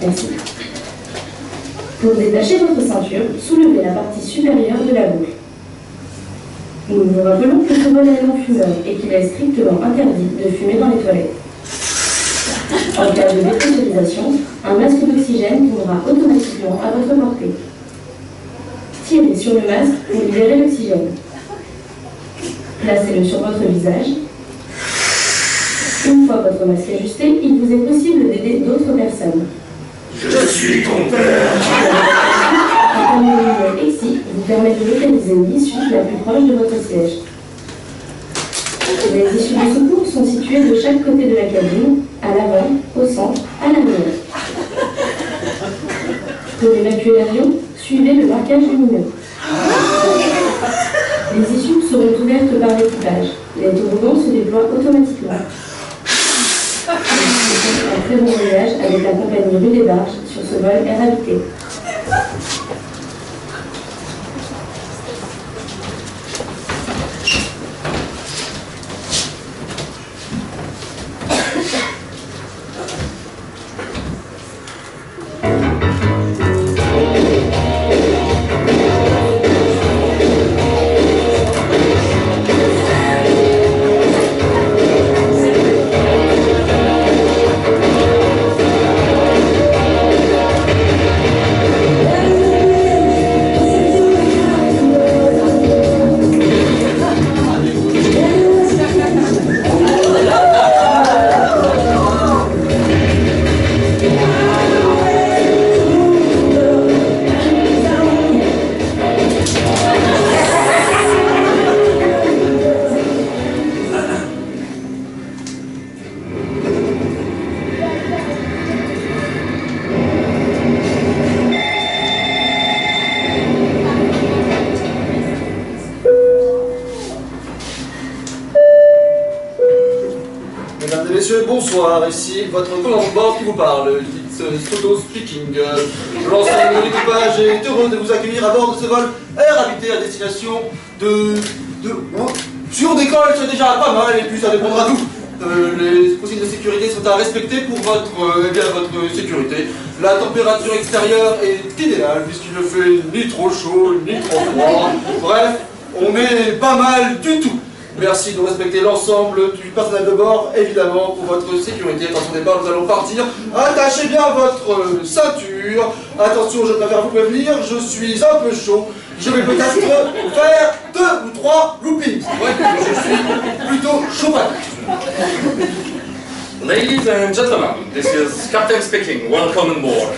Merci. Pour détacher votre ceinture, soulevez la partie supérieure de la boucle. Nous vous rappelons que ce vol est non fumeur et qu'il est strictement interdit de fumer dans les toilettes. En cas de dépressurisation, un masque d'oxygène tournera automatiquement à votre portée. Tirez sur le masque pour libérer l'oxygène. Placez-le sur votre visage. Une fois votre masque ajusté, il vous est possible d'aider d'autres personnes. Je suis ton père. Un menu ici vous permet de localiser l'issue la plus proche de votre siège. Les issues de secours sont situées de chaque côté de la cabine, à l'avant, au centre, à l'arrière. Pour évacuer l'avion, suivez le marquage lumineux. Les issues seront ouvertes par l'équipage. Les toboggans se déploient automatiquement. Un très bon voyage avec la compagnie Rue des Barges sur ce vol Air Habité. Bonsoir, ici votre commandant de bord qui vous parle, It's Toto speaking. L'ensemble de l'équipage est heureux de vous accueillir à bord de ce vol Air Habité à destination sur décolle, c'est déjà pas mal, et puis ça dépendra d'où. Les consignes de sécurité sont à respecter pour votre sécurité. La température extérieure est idéale puisqu'il ne fait ni trop chaud ni trop froid. Bref, on est pas mal du tout. Merci de respecter l'ensemble du personnel de bord, évidemment, pour votre sécurité. Attention départ, nous allons partir. Attachez bien votre ceinture. Attention, je préfère vous prévenir, je suis un peu chaud. Je vais peut-être faire 2 ou 3 loopings. Ouais, je suis plutôt chaud patate. Ladies and gentlemen, this is Captain speaking. Welcome on board.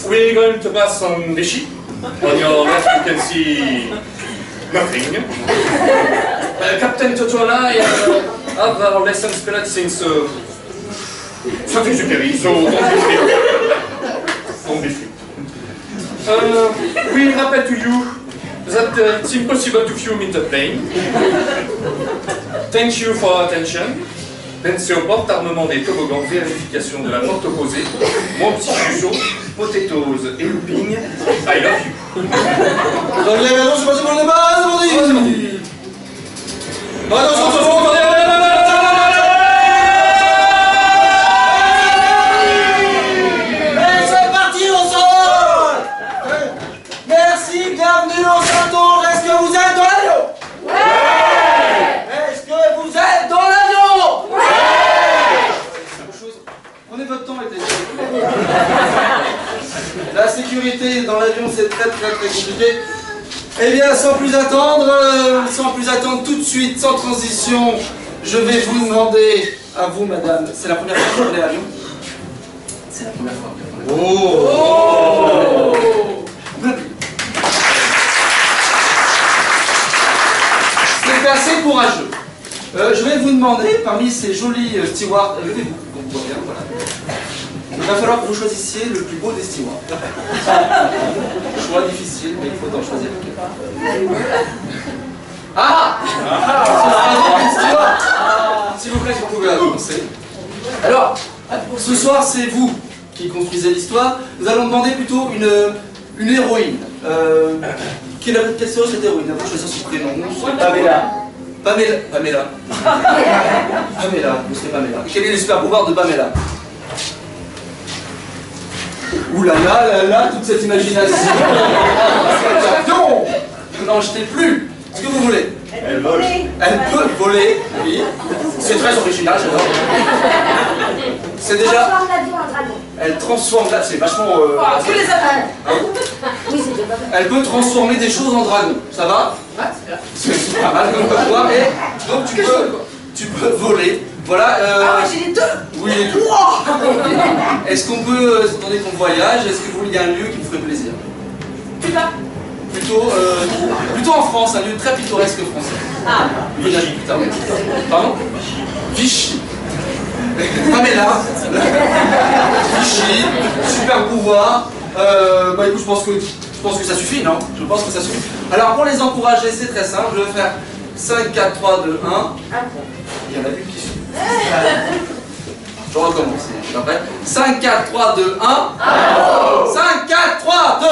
We're going to pass on Vichy. On your left you can see nothing. Captain Toto and I have our lessons played since Saint-Exupéry, so don't be strict. Don't be strict. We rappel to you that it's impossible to fume in the plane. Thank you for your attention. Pensez aux portes, armement des toboggans, vérification de la porte opposée, mon petit chuchot, potatoes et looping, I love you. Attention, c'est parti pour le départ, c'est parti. Attention, et c'est parti, on s'envole. Merci, bienvenue au Château. Est-ce que vous êtes dans l'avion? Ouais. Est-ce que vous êtes dans l'avion? Ouais. Prenez votre temps, les La sécurité dans l'avion, c'est très compliqué. Eh bien, sans plus attendre tout de suite, sans transition, je vais vous demander, à vous, madame, c'est la première fois que vous prenez l'avion? C'est la première fois. Oh, c'est assez courageux. Je vais vous demander, parmi ces jolis stewards, levez-vous, on voit bien, voilà. Il va falloir que vous choisissiez le plus beau des stewards. Choix difficile, mais il faut en choisir. Ah, s'il vous plaît, vous pouvez avancer. Alors, ce soir, c'est vous qui construisez l'histoire. Nous allons demander plutôt une héroïne. Quelle serait cette héroïne? Vous choisir son prénom. Pamela. Pamela, vous serez Pamela. Quel est le super pouvoir de Pamela? Ouh là là, toute cette imagination. Non, je n'en jetez plus. Ce que vous voulez. Elle vole. Elle peut voler, oui. C'est très original, j'adore. C'est déjà... Transforme l'avion en dragon. Elle transforme, là, c'est vachement... Que les appels. Oui, c'est déjà pas mal. Elle peut transformer des choses en dragon, ça va? C'est pas mal comme pouvoir. Et donc tu peux voler. Voilà. Ah ouais, j'ai les deux. Oui, les deux. Est-ce qu'on peut, étant donné qu'on voyage, est-ce que vous voulez un lieu qui vous ferait plaisir? Plutôt en France, un lieu très pittoresque français. Ah. Putain, ouais. Pardon? Vichy. Pamela. Vichy. Super pouvoir. Bah écoute, je pense que ça suffit, non? Je pense que ça suffit. Alors pour les encourager, c'est très simple. Je vais faire 5, 4, 3, 2, 1. Il y en a une qui suit. Je recommence. Je suis prêt. 5, 4, 3, 2, 1. 5, 4, 3, 2, 1.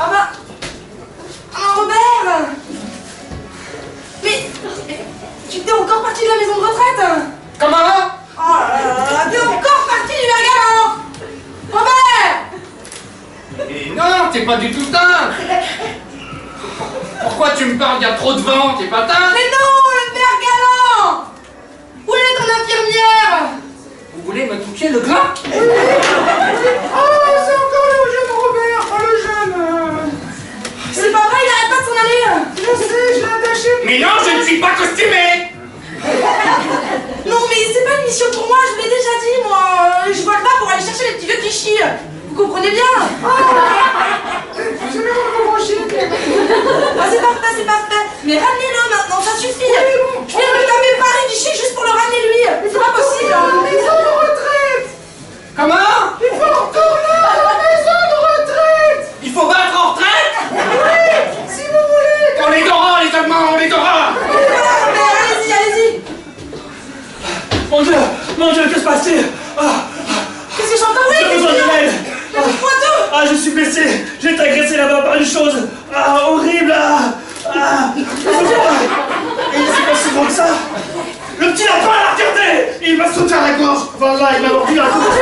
Ah bah... Ah Robert. Mais... Tu t'es encore parti de la maison de retraite? Comment? Oh là là, t'es encore parti du Vergalan. Robert. Mais non, t'es pas du tout dingue. Pourquoi tu me parles? Il y a trop de vent, t'es pas dingue? Mais non, le Vergalan. Où est ton infirmière? Vous voulez me toucher le gland? Oh, c'est encore le jeune Robert. Oh, le jeune. C'est pas vrai, il arrête pas de s'en aller. Je sais, je l'ai attaché. Mais non, je ne suis pas costumé. Non, mais c'est pas une mission pour moi, je vous l'ai déjà dit, moi. Je vole pas pour aller chercher les petits vieux clichés. Vous comprenez bien? Je vais vous brancher. Ah, c'est parfait, c'est parfait. Mais ramenez-le maintenant, ça suffit. Je viens de me taper Paris Vichy juste pour le ramener lui. C'est pas possible. Maison de retraite. Comment? Il faut retourner à la maison de retraite. Il faut battre en retraite? Oui, si vous voulez. On les aura, les Allemands, on les aura. Mais allez-y, allez-y. Mon Dieu, que se passe-t-il? Qu'est-ce que j'entends? Oui, J'ai besoin d'aide. Mais pourquoi tout? Ah, je suis blessé. J'ai été agressé là-bas par une chose. Ah, horrible. Et c'est pas si grand que ça. Le petit lapin, là, regardez. Il m'a sauté à la gorge. Voilà, il m'a mordu la gorge.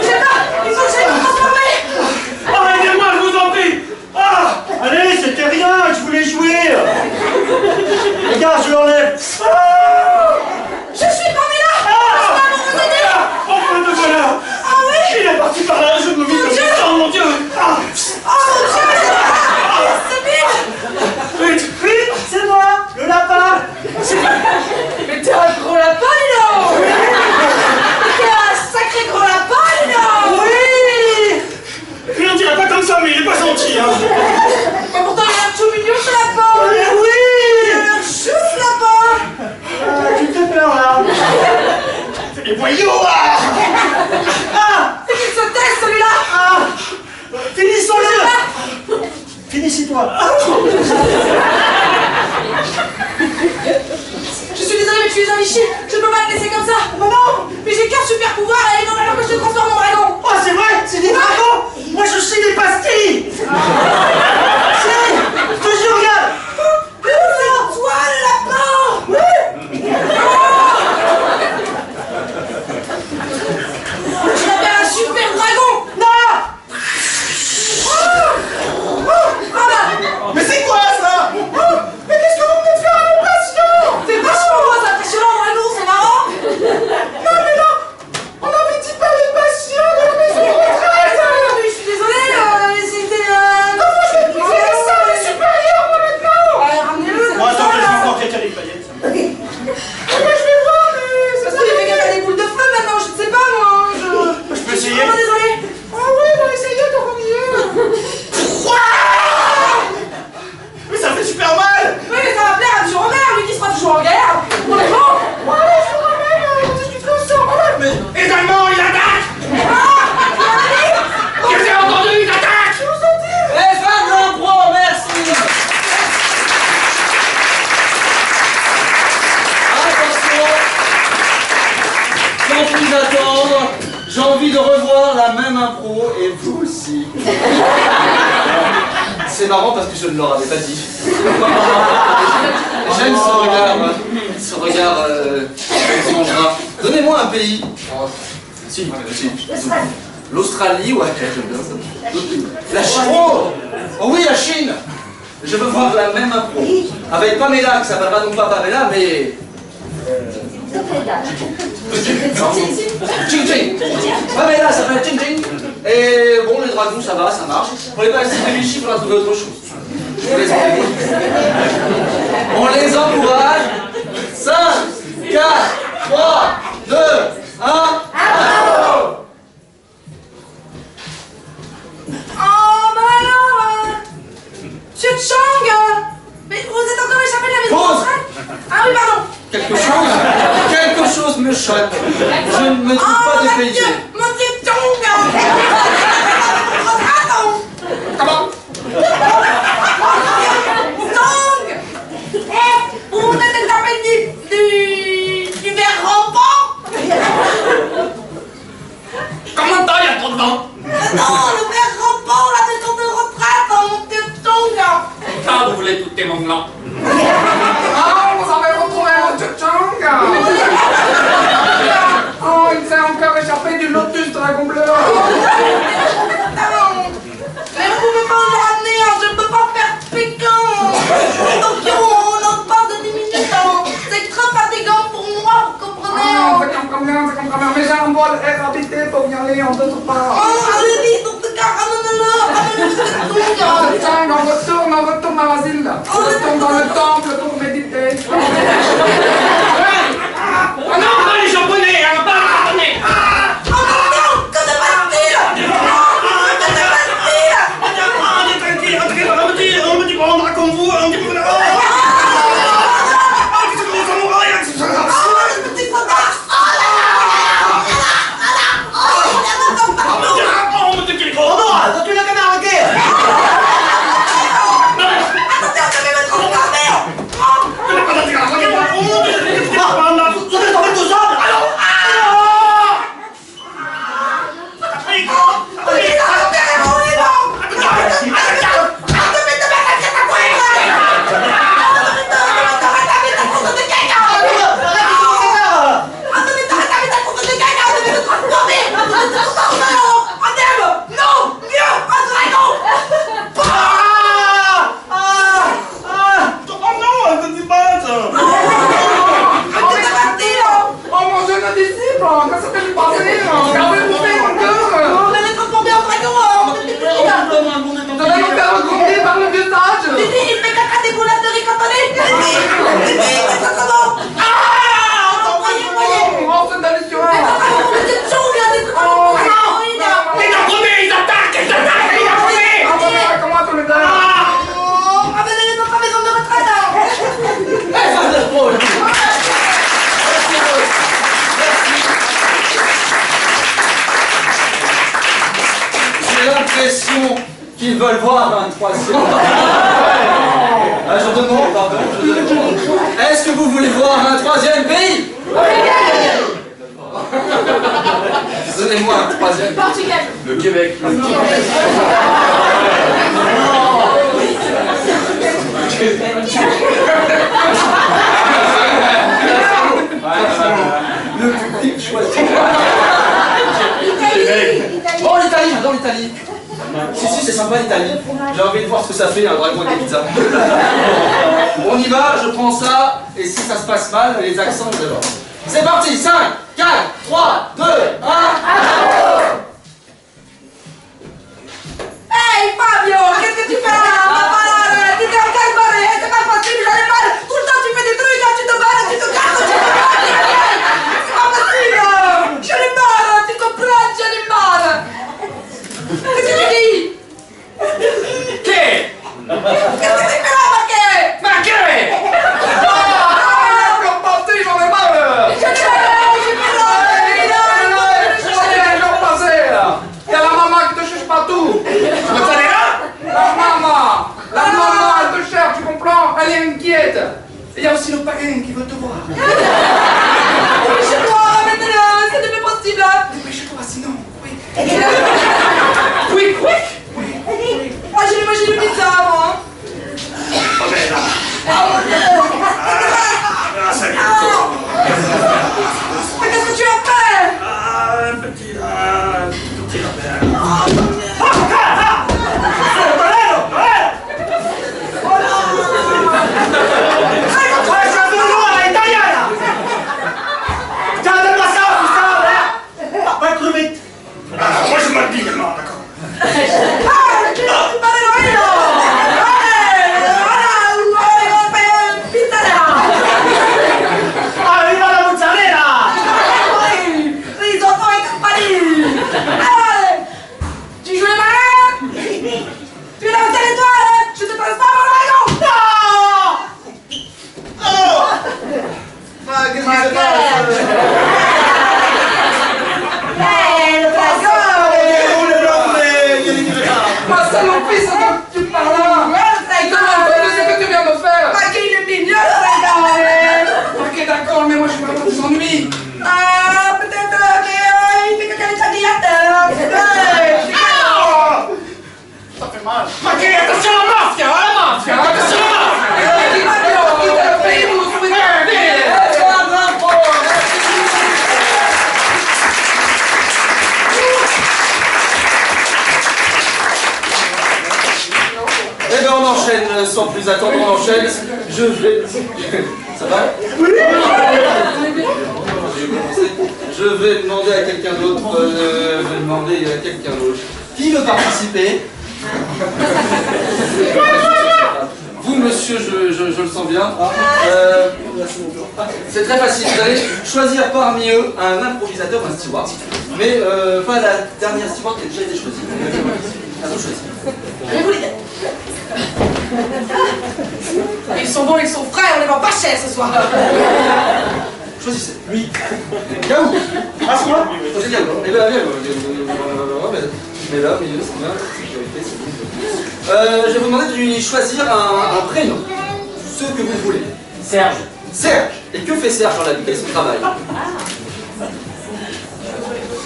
Je sais pas, il faut que j'aille me transformer. Ah, aidez-moi, je vous en prie. Ah, allez, c'était rien. Je voulais jouer. Regarde, je l'enlève. Je suis Pamela. Je suis là pour vous aider. Enfin de bonheur. Ah oui. Il est parti par là, je me vis comme ça. Oh mon Dieu. Oh mon Dieu, c'est vite. Vite, c'est moi, le lapin. Mais t'es un gros lapin, dis donc. T'es un sacré gros lapin, dis donc. Oui. Il en dirait pas comme ça, mais il est pas gentil, hein. Mais pourtant, il a l'air tout mignon, ce lapin. Oui. Il a l'air chou, ce lapin. Tu te fais peur, là. C'est des voyous, C'est qu'il se taise, celui-là. Finissons-le. Finis-toi. Je suis désolée, mais tu es un Vichy. Je peux pas te laisser comme ça. Maman, mais j'ai qu'un super pouvoir et il va falloir que je te transforme en dragon. Oh, c'est vrai, c'est des dragons. Moi, je suis des pastilles. C'est, je te jure, regarde. C'est toi, le lapin. Oui. Je l'appelle un super dragon. Non. Mais c'est quoi ça? Mais qu'est-ce que vous venez de faire à mon patient? C'est vachement moins impressionnant, dragon, c'est marrant. Non mais là, on avait dit pas les patients de la maison de retraite. Mais je suis désolée, c'était... Comment je marrant parce que je ne leur avais pas dit. J'aime ce regard engin. Donnez-moi un pays. Si. L'Australie, ouais, j'aime bien ça. La Chine. Oh oui, la Chine. Je veux voir la même impro. Avec Pamela, qui s'appellera donc pas Pamela, mais... Ching Ching. Pamela s'appelle Ching Ching. Et bon, les dragons, ça va, ça marche. Pour les balistiques de Vichy, il faudra trouver autre chose. On les encourage. 5, 4, 3, 2, 1. Oh, bah alors, Monsieur Chang, mais vous êtes encore échappé de la maison Pause. centrale? Ah oui, pardon. Quelque chose me choque. Je ne me trouve pas dépaysé. Monsieur Chang. Attends. Comment? Chang. Vous êtes échappé du verre rampant? Comment ça, il y a trop de vent? Non, le verre rampant, la maison de retraite, Monsieur Chang. Ah, vous voulez tout tes mondes là? Ah, vous avez retrouvé Monsieur Chang. Oh, il s'est encore échappé du Lotus Dragon Bleu. Mais vous pouvez pas le ramener, hein, je ne peux pas faire piquant. Attention, on en parle de 10 minutes. Hein. C'est très fatigant pour moi, vous comprenez? Ah, je comprends bien, mais j'ai un vol air habité pour y aller en d'autres Oh, parts. allez-y, dans ce cas, ramenez-le, Monsieur Chang. Chang, on retourne à l'asile. On retourne dans le temple pour méditer. Ah non, pas les japonais, hein, pas les japonais! Oh non, que se passe-t-il? Que se passe-t-il? On me dit pas, on a comme vous, on dit pas. C'est comme samouraï, c'est ça. Oh, le petit soldat. Oh là là. On me dit qu'il est gros. Non, tu l'as quand même arrêté. Attention, je vais me transformer. Tu l'as pas arrêté, regarde. On me dit qu'il est gros. Vous êtes tombé tout seul. Alors. Oh mon jeune disciple, que s'est-il passé? Qu'avez-vous fait encore? On allait transformer en dragon, on était petits. Vous allez nous faire gronder par le vieux sage. Il fait caca des boulettes de riz cantonné. Mais ça commence. Ah, voyez. Oh, c'est délicieux. Monsieur Chang, il y a des trucs. Oh, Les japonais, ils attaquent, les japonais! Ah, comment tu le donnes? Oh, ramenez-les dans sa maison de retraite. J'ai l'impression qu'ils veulent voir un troisième. Ah, je demande, pardon, je demande. Est-ce que vous voulez voir un troisième pays? Donnez-moi un troisième. Portugal. Le Québec. Le public choisit. Italie. Oh, l'Italie, j'adore l'Italie. Si, c'est sympa l'Italie. J'ai envie de voir ce que ça fait un dragon avec des pizzas. On y va, je prends ça, et si ça se passe mal, les accents, vous allez voir. C'est parti, 5, 4, 3, 2, 1. Hey Fabio, qu'est-ce que tu fais là? Va pas là, tu t'es en calmaré, c'est pas possible, j'en ai mal. Tout le temps tu fais des trucs, là, tu te balles, tu te casses, tu te balles. C'est pas possible. J'en ai marre, tu comprends, j'en ai marre. Qu'est-ce que tu dis? Qu'est? Qu'est-ce que tu fais là, Marquet? Marquez! Encore parti, j'en ai marre. J'en ai marre, j'ai plus là. Il y a la maman qui te cherche partout. La maman, elle te cherche, tu comprends? Elle est inquiète. Et il y a aussi le parrain qui veut te voir. Dépêche-toi, ramène-le, c'est plus possible. Dépêche-toi, sinon, oui. Quick, quick! Moi j'ai mangé une pizza avant. Eh ben on enchaîne, sans plus attendre, on enchaîne. Je vais... Ça va? Oui. Je vais demander à quelqu'un d'autre, Qui veut participer? Vous, monsieur, je le sens bien. C'est très facile. Vous allez choisir parmi eux un improvisateur ou un steward. Mais pas la dernière steward qui a déjà été choisie. Ils sont bons, ils sont frais, on les vend pas cher ce soir. Choisissez. Oui. Gaou. Ah, c'est moi? Génial. Eh bien, viens. Mais là, milieu, c'est bien. Sécurité, c'est bon. Je vais vous demander de lui choisir un prénom. Ce que vous voulez. Serge. Serge. Et que fait Serge dans la vie? Quel est son travail?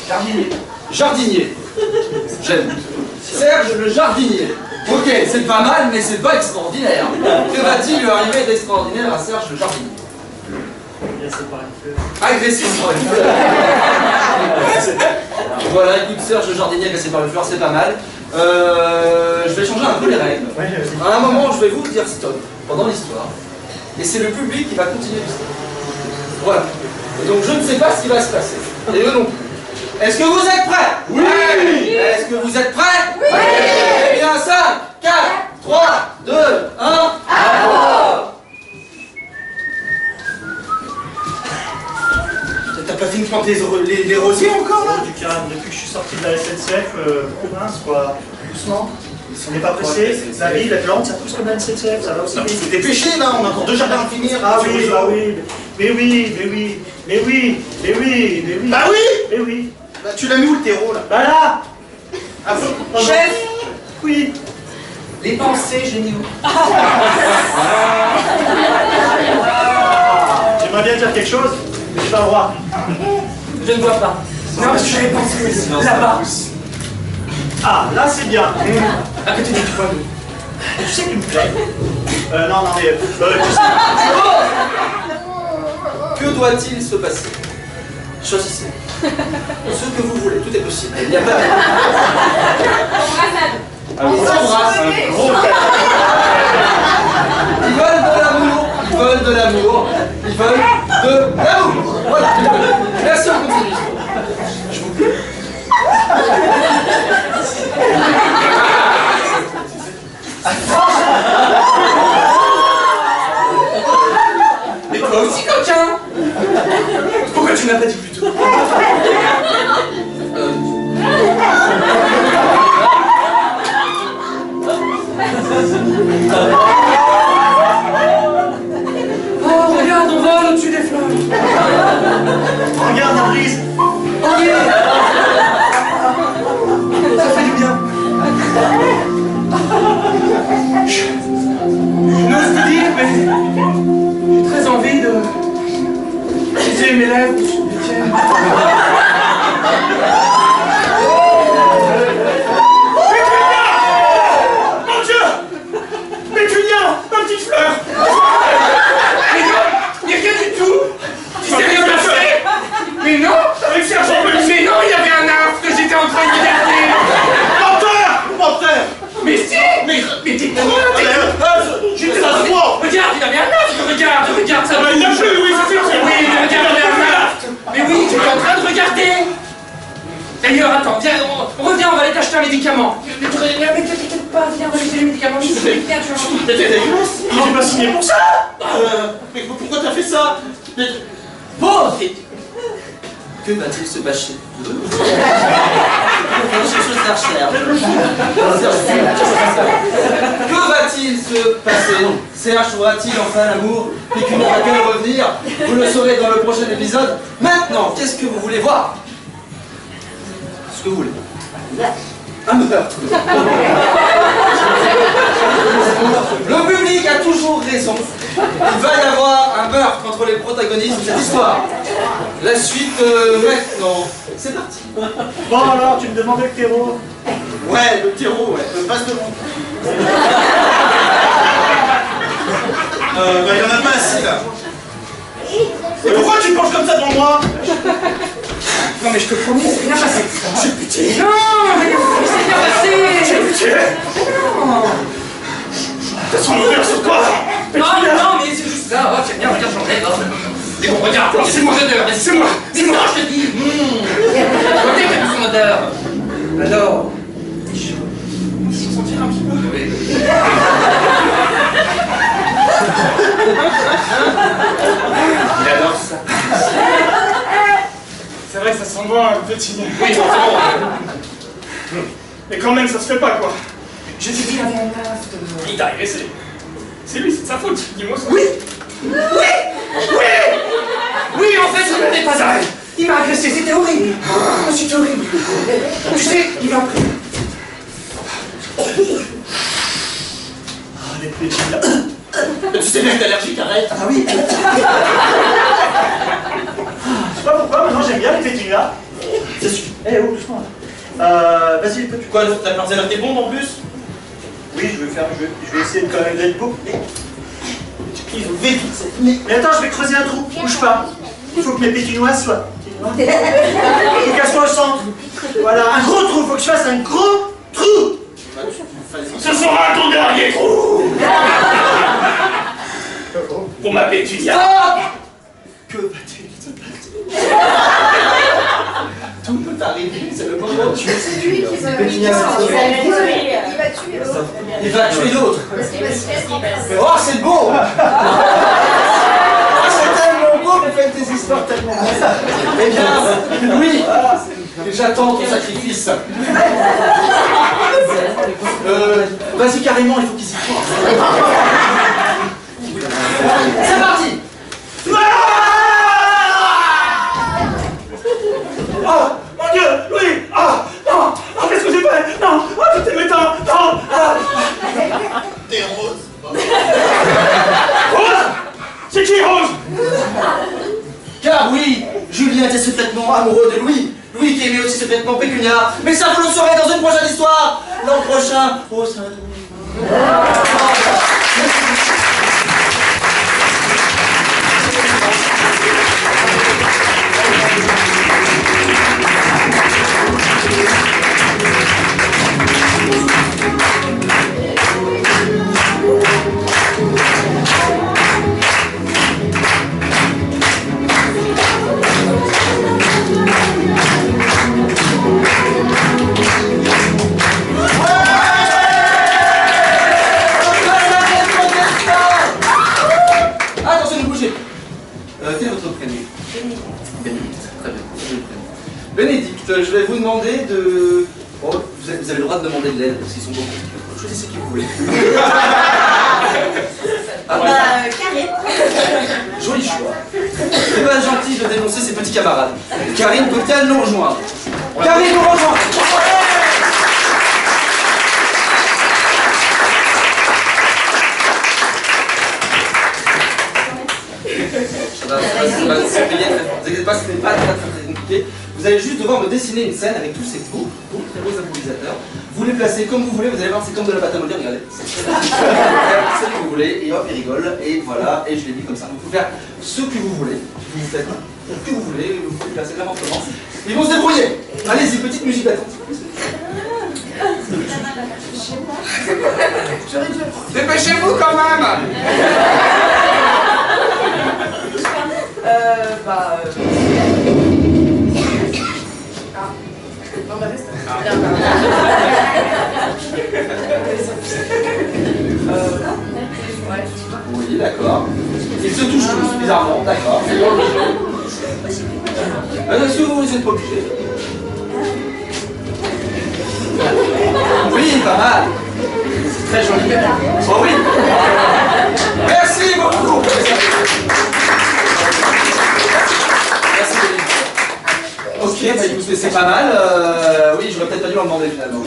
Jardinier. Jardinier. J'aime. Serge le jardinier. Ok, c'est pas mal, mais c'est pas extraordinaire. Que va-t-il lui arriver d'extraordinaire à Serge le jardinier? Agressif par une fleur. Voilà, écoute, Serge le jardinier agressé par une fleur, c'est pas mal. Je vais changer un peu les règles. À un moment, je vais vous dire stop pendant l'histoire. Et c'est le public qui va continuer l'histoire. Voilà. Et donc je ne sais pas ce qui va se passer. Et eux non plus. Est-ce que vous êtes prêts? Oui. Est-ce que vous êtes prêts? Oui. Eh bien, 5, 4, 3, 2, 1, T'as pas fini de planter les rosiers encore là? Du calme, depuis que je suis sorti de la SNCF, province quoi, doucement. On n'est pas pressé, la vie, les plantes, ça pousse comme la SNCF, ça va aussi vite. Faut dépêcher là, on a encore 2 jardins à finir. Ah oui, bah oui, mais oui. Bah oui. Mais oui. Bah, tu l'as mis où le terreau là? Bah là. Ah, Chef. Oui. Les pensées géniaux. J'aimerais bien dire quelque chose, mais j'ai pas le droit. Je ne vois pas. Non, parce que j'avais pensé là-bas. Ah, là c'est bien. À côté du point d'eau. Tu sais que tu me plais. Non, mais... tu sais... Que doit-il se passer? Choisissez. Ce que vous voulez, tout est possible. Il n'y a pas de... On s'embrasse. Un gros Ils veulent de l'amour. Ils veulent de l'amour. Ils veulent de l'amour. Voilà. Merci, on continue. Je vous prie. Mais toi aussi, coquin. Pourquoi tu m'as pas dit plus tôt? Oh, regarde, on vole au-dessus des fleurs. Regarde la brise. Oh oui. Ça fait du bien. Je n'ose te dire, mais j'ai très envie de poser mes lèvres sur les tiennes. Mon Dieu! Pétunia, ma petite fleur! Mais rien du tout. Tu sais rien passé. Mais non. Avec Serge en plus! Mais non, il y avait un arbre que j'étais en train de regarder. Menteur! Mais si. Mais t'es con. J'étais à toi! Regarde, il y avait un arbre. Regarde ça. Il l'a plus, oui, c'est sûr! Oui, regarde, il y avait un arbre. Mais oui, j'étais en train de regarder. D'ailleurs, attends, viens, on revient, on va aller t'acheter un médicament. Mais t'inquiète pas, viens, on va acheter les médicaments. Je suis bien, tu vois. J'ai pas signé pour ça! Mais pourquoi t'as fait ça? Bon, Que va-t-il se passer? Que va-t-il se passer? Serge trouvera-t-il enfin l'amour? Pécunia va-t-elle revenir? Vous le saurez dans le prochain épisode. Maintenant, qu'est-ce que vous voulez voir? Ce que vous voulez. Un meurtre. Le public a toujours raison. Il va y avoir un meurtre entre les protagonistes de cette histoire. La suite maintenant. C'est parti. Bon alors, tu me demandais le terreau? Ouais, le terreau, ouais. Passe devant. Il y en a pas assez là. Mais pourquoi tu te penches comme ça devant moi? non mais je te promets, c'est bien passé. J'ai pitié! Non, mais c'est bien passé. J'ai pitié! Non. Ça sent l'odeur sur toi. Non, mais c'est juste ça. Oh, tiens, regarde, j'enlève. Et bon, regarde, c'est mon odeur. C'est moi. C'est moi, je te dis. Regardez, t'as vu son odeur. Alors, je sentir un petit peu. Oui. Il adore ça. C'est vrai que ça sent bon un petit. Oui, forcément. Mais quand même, ça se fait pas, quoi. Je t'ai dit, il avait un gaffe. Il t'a agressé. C'est lui, c'est de sa faute. Dis-moi ça. Oui, en fait, ce n'était pas ça. Il m'a agressé, c'était horrible. Oh, c'était horrible. Tu sais, il m'a pris. Ah, les petits là. Tu sais bien que t'es allergique, arrête. Ah oui. Je sais pas pourquoi, maintenant j'aime bien les pétings là. C'est sûr. Eh oh, doucement. Vas-y, peux-tu. Quoi, t'as pensé à tes bombes en plus? Oui, je vais essayer de quand même d'être beau. Ils vont vite. Mais attends, je vais creuser un trou. Bouge pas. Il faut que mes pétinoises soient. Il faut qu'elles soient au centre. Voilà, un gros trou. Il faut que je fasse un gros trou. Ce sera ton dernier trou. Pour ma pétunia. Que va-t-il se passer? Tout peut arriver, c'est le moment de tuer cette Lui qui va tuer l'autre. Il va tuer l'autre. Parce qu'il va se faire remplacer. Oh, c'est beau! Oh, c'est tellement beau, vous faites des histoires tellement belles. Eh bien, oui, j'attends ton sacrifice. Vas-y, carrément, il faut qu'il s'y croie. C'est parti! Oh, mon Dieu, Louis. Oh, non. Oh, qu'est-ce que j'ai fait? Non. Oh, tu t'es méchant. Non. T'es rose. Rose. C'est qui, Rose? Car oui, Julien était secrètement amoureux de Louis. Louis qui aimait aussi secrètement Pécunia. Mais ça, vous le saurez dans une prochaine histoire. L'an prochain, au Saint-Louis. Quel est votre prénom? Bénédicte. Très bien. Bénédicte, je vais vous demander de... Oh, vous avez le droit de demander de l'aide parce qu'ils sont beaucoup. Choisissez qui vous voulez. Karine. Joli choix. C'est pas gentil de dénoncer ses petits camarades. Karine peut-elle nous rejoindre? Karine nous rejoint. Vous inquiétez pas, ce n'est pas très compliqué. Vous allez juste devoir me dessiner une scène avec tous ces beaux, très beaux improvisateurs. Vous les placez comme vous voulez, vous allez voir, c'est comme de la pâte à modeler, regardez. C'est ce que vous voulez, et hop, ils rigolent, et voilà, et je l'ai mis comme ça. Vous pouvez faire ce que vous voulez, vous faites ce que vous voulez, vous pouvez placer n'importe comment. Ils vont se débrouiller. Allez-y, petite musique d'attente. Dépêchez-vous quand même. Non, bah reste. Oui, d'accord. Ils se touchent tous, bizarrement, d'accord. Est-ce que vous êtes pas obligé? Oui, pas mal. C'est très joli. Oh oui. Merci beaucoup. Merci. Ok, bah écoutez, c'est pas mal. Oui, j'aurais peut-être pas dû en demander finalement.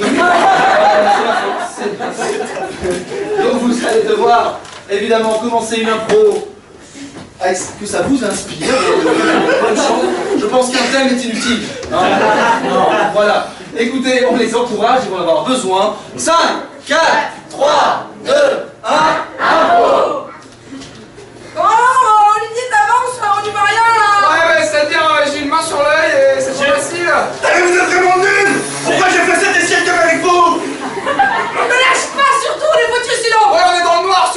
C'est ma faute. Donc vous allez devoir évidemment commencer une impro avec ce que ça vous inspire. Bonne chance. Je pense qu'un thème est inutile. Non, voilà. Écoutez, on les encourage, ils vont en avoir besoin. 5, 4, 3, 2, 1, impro. Oh, Olivier, t'avances, on n'y voit rien là. Ouais, c'est-à-dire, j'ai une main sur l'œil et c'est trop facile. Allez, vous êtes vraiment nuls. Pourquoi j'ai fait cet essai comme avec vous? Me lâche pas, surtout, les voitures sinon. Ouais, on est dans le noir,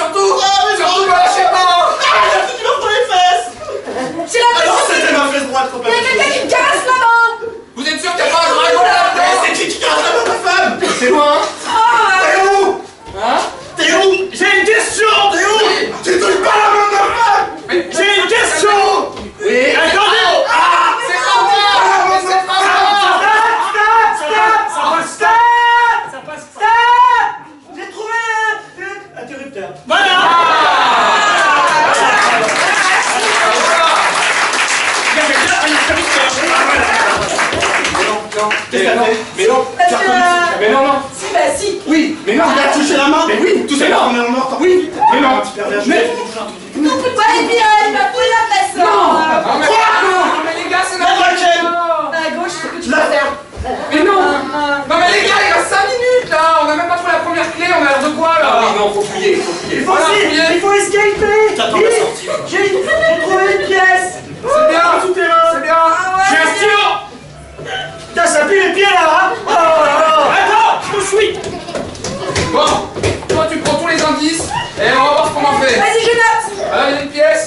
Voilà. Qu'est-ce que t'as fait? Mais non, tu as reconnu. Mais non, non. Si, bah si. Oui, Mais non, t'as touché la main. Mais oui, Tout mais ça, non. on est en mort. Oui, mais non. Tu perds la Mais- Ouais, et puis il m'a pris la place. Non, mais les gars, c'est La prochaine. À gauche, ce que tu vas faire. Mais non. Non, mais les gars, il reste 5 minutes là. On a même pas trouvé la première clé. On a l'air de quoi là? Ah oui, non, faut fouiller, faut fouiller. Il faut aussi, il faut escaper. T'attends la sortie. J'ai trouvé une pièce. C'est bien. Souterrain. C'est bien. J'ai un stylo. Putain, ça pue les pieds là, hein. Oh là là. Attends, je me suis. Bon, toi tu prends tous les indices et on va voir ce qu'on en fait. Vas-y, je note. Voilà, il y a une pièce.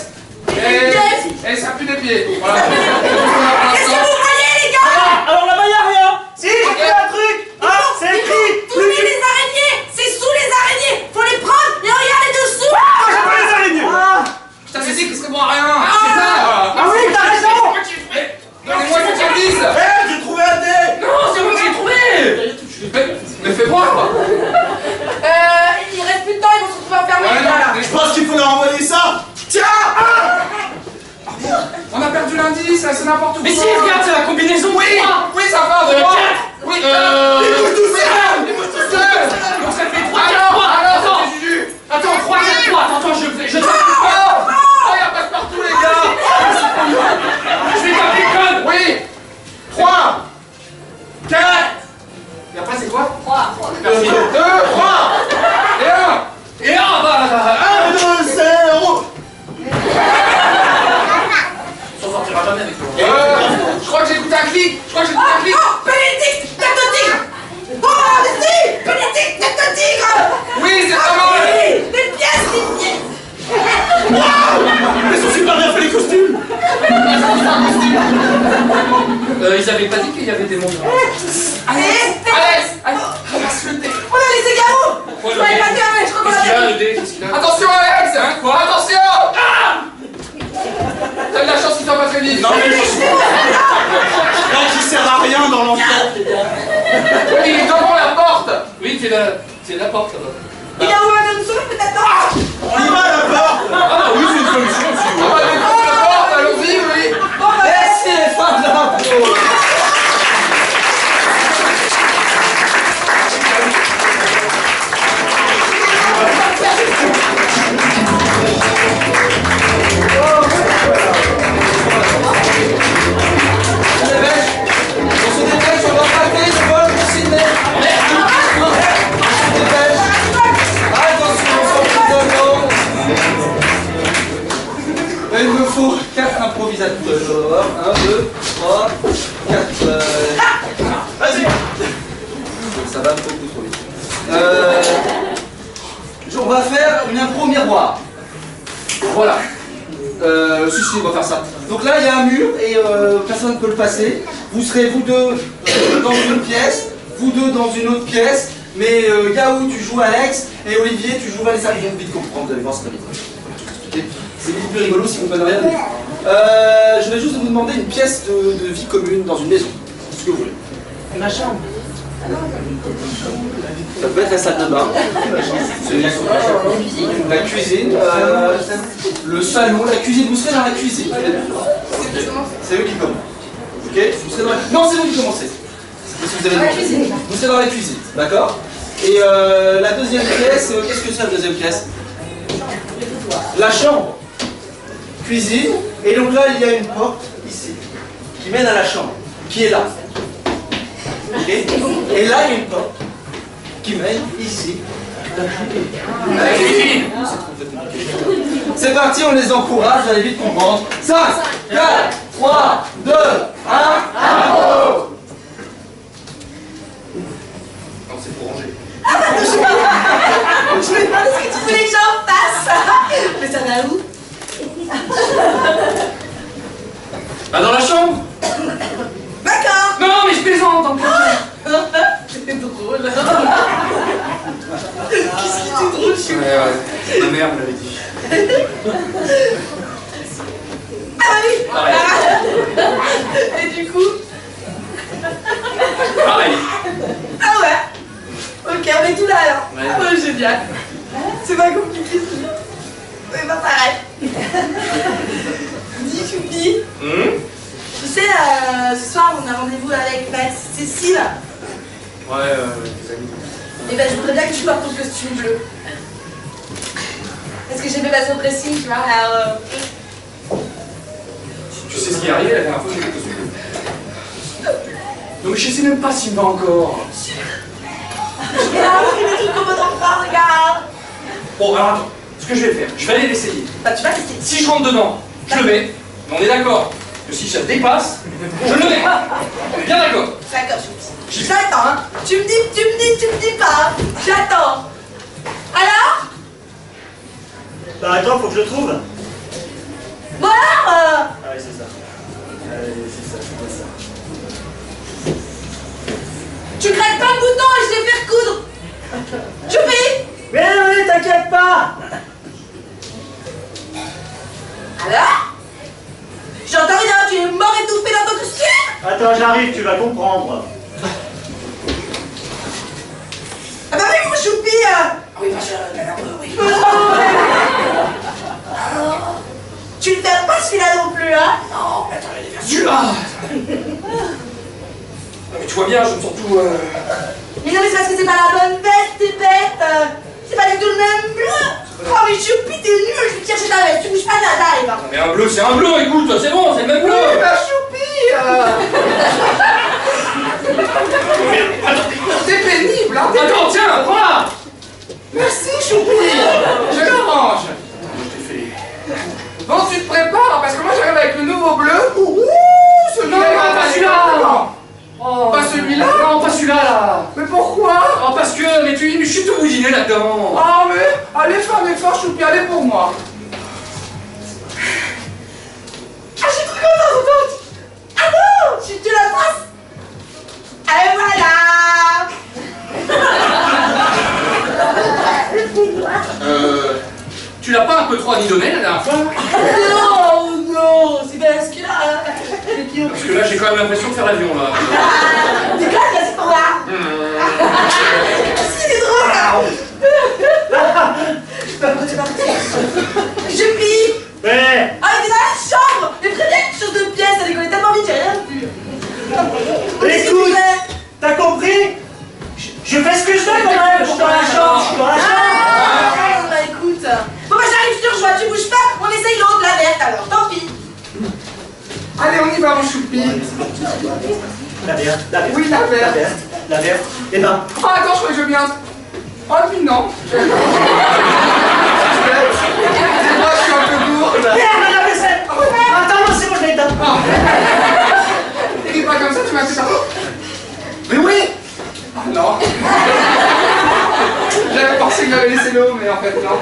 Et ça pue des pieds. Voilà. Qu'est-ce que vous croyez, les gars? Alors là-bas, y'a rien. Si, j'ai fait un truc. Ah, c'est écrit. Trouvez les araignées. C'est sous les araignées. Faut les prendre et regarder dessous. Ah, j'ai pas les araignées. Ah, Je t'avais dit qu'il serait bon à rien. C'est ça. ah oui, t'as raison. Donnez-moi cet indice. J'ai trouvé un dé. Non, c'est moi qui l'ai trouvé. Mais fais voir quoi. Il reste plus de temps, ils vont se retrouver enfermés, Ouais, les gars, là. Je pense qu'il faut leur envoyer ça. Tiens. On a perdu l'indice, là, c'est n'importe quoi. Mais si, regarde, c'est la combinaison. Oui, oui, ça va. Le droit. 4. Oui. Il bouge tout seul. Il bouge tout seul. Donc ça fait 3, 4, Alors, 3. alors, Attends, c'était Juju. attends, 3, 4, 3. Attends, je Oh, il y a pas de partout, les gars. vais taper le code. Oui. 3, 4, Et après, c'est quoi? Merci. 2, 3 et 1. Et ah bah, 1, 2, 0. on s'en sortira jamais avec toi. Je crois que j'ai écouté un clic. Je crois que j'ai écouté un clic. Oh, bénédicte, tête de tigre. Oh, allez-y. Bénédicte, tête de tigre. Oui, c'est pas mal. Oui, des pièces, des pièces. Ils sont super bien fait les costumes. Ils avaient pas dit qu'il y avait des monstres. Allez, Alex, ramasse le dé. oh là, les égarons. Je m'avais pas dit, mais je crois qu'on Qu'est-ce qu'il y a, a le dé? Qu'est-ce qu'il y a? Attention, Alex. Hein, quoi? Attention. T'as de la chance qu'il soit pas très vite. Non mais là qui sert à rien dans l'enquête. Oui, devant la porte. Oui, c'est la porte là-bas. Les gars, on va nous sauver peut-être. On y va à la porte. Ah oui, c'est une solution aussi. On va aller devant la porte, allons-y, oui. Bon, bah, Merci les femmes de l'impro. On se dépêche, on va rater le vol pour Sydney. On se dépêche. Attention, on s'en il me faut 4 improvisateurs. 1, 2, 3, 4. Vas-y. Ça va beaucoup trop vite. On va faire une impro miroir. Voilà. Si, on va faire ça. Donc là, il y a un mur et personne ne peut le passer. Vous serez vous deux dans une pièce, vous deux dans une autre pièce. Mais Yaou, tu joues Alex et Olivier, tu joues Vanessa. Ils vont vite comprendre, vous allez voir, c'est très vite. C'est beaucoup plus rigolo si vous comprenez rien. Je vais juste vous demander une pièce de vie commune dans une maison. Ce que vous voulez. ma chambre. Ça peut être la salle de bain, la cuisine, le salon, la cuisine. Vous serez dans la cuisine. C'est eux qui commencent. Ok, vous serez dans la... Non, c'est vous qui commencez. Parce que vous avez demandé. Vous serez dans la cuisine, d'accord. Et la deuxième pièce, qu'est-ce que c'est la deuxième pièce? La chambre, cuisine. Et donc là, il y a une porte ici qui mène à la chambre, qui est là. Ok. Et là, il y a une porte qui mène ici. À la cuisine. C'est parti, on les encourage, vous allez vite comprendre. 5, 4, 3, 2, 1, impro. Non, c'est pour ranger. Je me demande ce que tu voulais que j'en fasse. Mais ça va où? Bah dans la chambre. D'accord. Non, mais je plaisante en plus. C'est drôle. Qu'est-ce qui était drôle chez moi? Ma mère me l'avait dit. Ah oui. Pareil. Et du coup? Pareil. Ah ouais. Ok, on est tout là alors. Ouais. Ah ouais, génial. C'est pas compliqué, c'est pas pareil. Dis, Choupi. Tu sais, ce soir, on a rendez-vous avec Max Cécile. Ouais, des amis. Et ben, je voudrais bien que tu portes ton costume bleu. Parce que j'ai fait passer au pressing, tu vois, alors... Tu sais ce qui est arrivé la dernière fois que j'ai fait costume. Non mais je sais même pas s'il me va encore. Et là, on fait des trucs comme d'enfant, regarde. Bon, alors attends, ce que je vais faire, je vais aller l'essayer. Bah, tu vas essayer. Si je rentre dedans, je le mets. Mais on est d'accord que si ça dépasse, je le mets. On est bien d'accord. D'accord, j'attends, hein. Tu me dis pas, hein. J'attends. Alors? Bah attends, faut que je le trouve. Bon alors Ah oui, c'est ça. C'est ça, c'est pas ça. Tu craques pas le bouton et je sais faire coudre. Choupi. Mais oui, t'inquiète pas. Alors? J'entends rien, tu es mort étouffé dans ton costume. Attends, j'arrive, tu vas comprendre. Ah bah oui, mon Choupi. Oui, bah oui. Tu ne perds pas celui-là non plus, hein? Non, attends, elle est vers celui-là. Non mais tu vois bien, je me sens tout... Mais non, mais c'est parce que c'est pas la bonne veste, t'es bête. C'est pas du tout le même bleu. Oh mais Choupi, t'es nul, je vais chercher ta veste. Tu bouges pas, nada, Eva. Non mais un bleu, c'est un bleu, écoute, c'est bon, c'est le même bleu. Oui, bah Choupi. C'est pénible, hein? Attends, tiens, prends-la. Merci, Choupi. Je l'arrange. Je t'ai fait... Bon, tu te prépares, parce que moi j'arrive avec le nouveau bleu. Ouh, celui-là. Non, pas celui-là. Oh, Pas celui-là? Non, pas celui-là, là. Mais pourquoi? Oh, parce que, mais je suis tout boudiné là-dedans. Ah mais, allez faire un effort, Choupi, allez pour moi. Ah, je suis trop contente. Ah non, tu la passes. Et voilà. Tu l'as pas un peu trop amidonné la dernière fois? Non, non, c'est parce que là... Parce que là, j'ai quand même l'impression de faire l'avion, là. T'es classe, là, c'est pour là. Si, c'est drôle, là. C'est parti. Je plie. Mais Ah, il est dans la chambre. Mais très bien quelque chose de pièce, elle décollait tellement vite, j'ai rien vu. écoute, t'as compris? Je fais ce que je veux quand même, je suis dans la chambre, je suis dans la chambre. Ah, bah écoute. Bon, bah j'arrive, je te rejoins, tu bouges pas, on essaye l'autre, la verte alors, tant pis. Allez, on y va, mon Choupi. La verte, la verte. Oui, la verte. La verte, la verte. Eh ben, Oh, attends, je crois que je veux bien. Oh, puis non. Moi, je suis un peu lourde. merde, la vaisselle. Attends, non, c'est bon, je l'ai éteint. T'es pas comme ça, tu m'as fait ça. Mais oui. Oh non. J'avais pensé que j'avais laissé l'eau, mais en fait, non.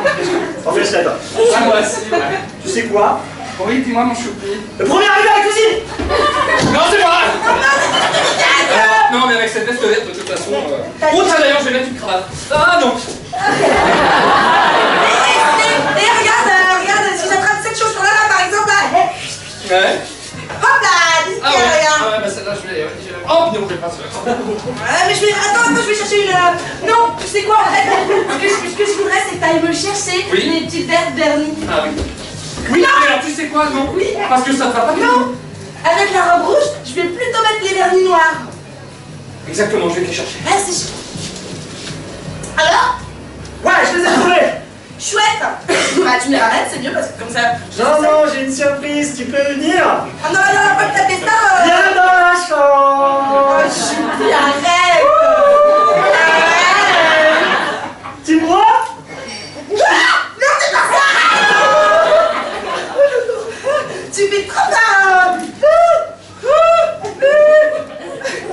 En fait, je l'attends. Ah, moi aussi, ouais. Tu sais quoi? Oui, dis-moi, mon Choupi. Le premier arrivé à la cuisine. Non, c'est moi. Non, mais avec cette veste verte, de toute façon... Oh, tiens, d'ailleurs, je vais mettre une cravate. Ah, non. Et regarde, si j'attrape cette chose là, par exemple, là, Ouais. hop là, disque, Ah ouais, regarde. ah ouais, bah celle-là, je vais... Oh, non, je vais pas se faire. Ouais, mais je vais, attends, je vais chercher une... Non, tu sais quoi, ce que je voudrais, c'est que t'ailles me chercher Oui. les petites verres vernis. Ah oui. Oui, mais alors tu sais quoi, non? Oui. Parce que ça te va pas du Non, tout. avec la robe rouge, je vais plutôt mettre les vernis noirs. Exactement, je vais te les chercher. Ah, c'est... Alors, Ouais, je les ai trouvés. chouette. Bah, tu me les ramènes, c'est mieux, parce que comme ça... Non, non, j'ai une surprise, tu peux venir. Ah non, non, pas que taper ça. Viens dans la Oh, chambre. Choupi, arrête. Tu me vois? Tu fais trop tard.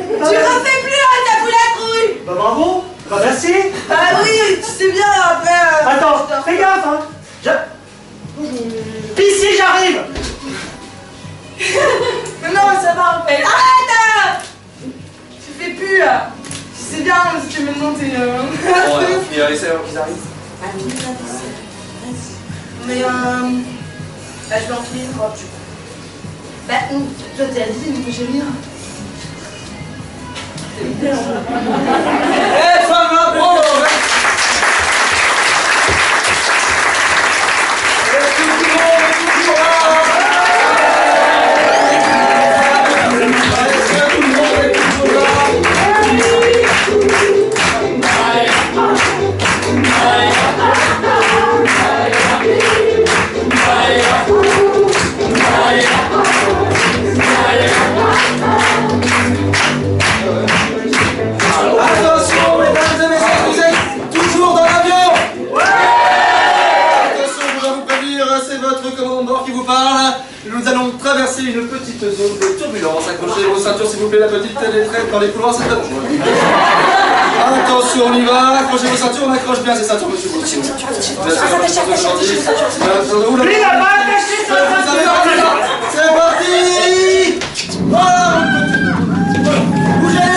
Tu refais plus avec ta boule à trouille. Bah bravo. Bah merci. Ah oui, tu sais bien, après... Attends, fais gaffe, hein. Ici, j'arrive. Mais non, ça va, en fait. Arrête. Tu fais plus. Tu sais bien, si tu me monter... Bon, alors, on finit à laisser avant qu'ils arrivent. Mais bah, je vais enfiler une robe, je crois. Bah, toi t'es habillée, mais j'ai rien. Eh, femme, bravo. traverser une petite zone de turbulence. Accrochez vos ceintures, s'il vous plaît, la petite traite dans les couloirs, c'est dangereux. Attention, on y va. Accrochez vos ceintures, on accroche bien ces ceintures, monsieur. C'est parti. Bougez les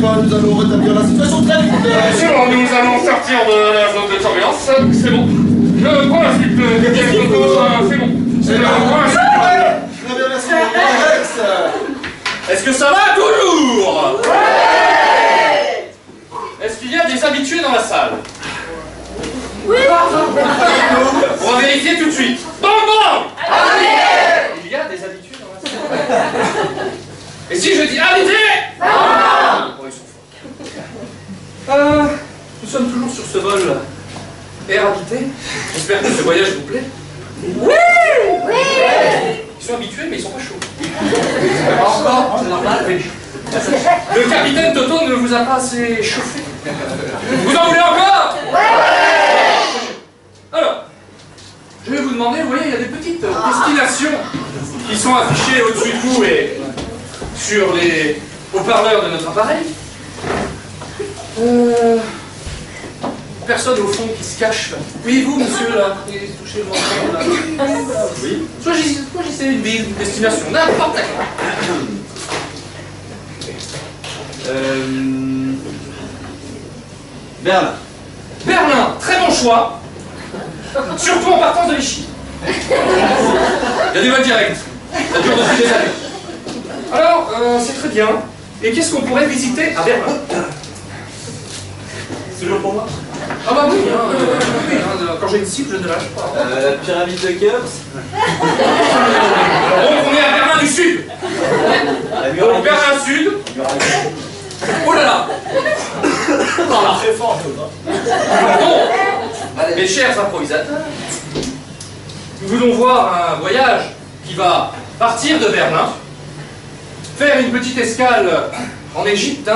nous allons rétablir la situation très vite. C'est bon, nous allons sortir de la zone de surveillance, c'est bon. Je prends la suite, c'est bon. Je prends la suite. Très bien, merci beaucoup, Alex. Est-ce que ça va toujours? Ouais. Est-ce qu'il y a des habitués dans la salle? Oui. On va vérifier tout de suite. Bon, bon. Allez. Il y a des habitués dans la salle. Et si je dis habitués? Non. Nous sommes toujours sur ce vol Air Habité. J'espère que ce voyage vous plaît. Oui. Oui. Ils sont habitués, mais ils sont pas chauds. Encore, c'est normal. Le capitaine Toto ne vous a pas assez chauffé. Vous en voulez encore? Alors, je vais vous demander, vous voyez, il y a des petites destinations qui sont affichées au-dessus de vous et sur les haut-parleurs de notre appareil. Personne au fond qui se cache. Oui, vous, monsieur, là, qui touchez le menton, là. Oui. Choisissez une ville, une destination, n'importe laquelle. Berlin. Berlin, très bon choix. Surtout en partant de Vichy. Il y a des vols directs. Ça dure depuis des années. Alors, c'est très bien. Et qu'est-ce qu'on pourrait visiter à Berlin? C'est toujours pour moi. Ah bah oui, quand j'ai une cible, je ne lâche pas. La pyramide de Khéops. Donc on est à Berlin du Sud. Donc Berlin Sud. Oh là là. Très fort, Bon, mes chers improvisateurs, nous voulons voir un voyage qui va partir de Berlin, faire une petite escale en Égypte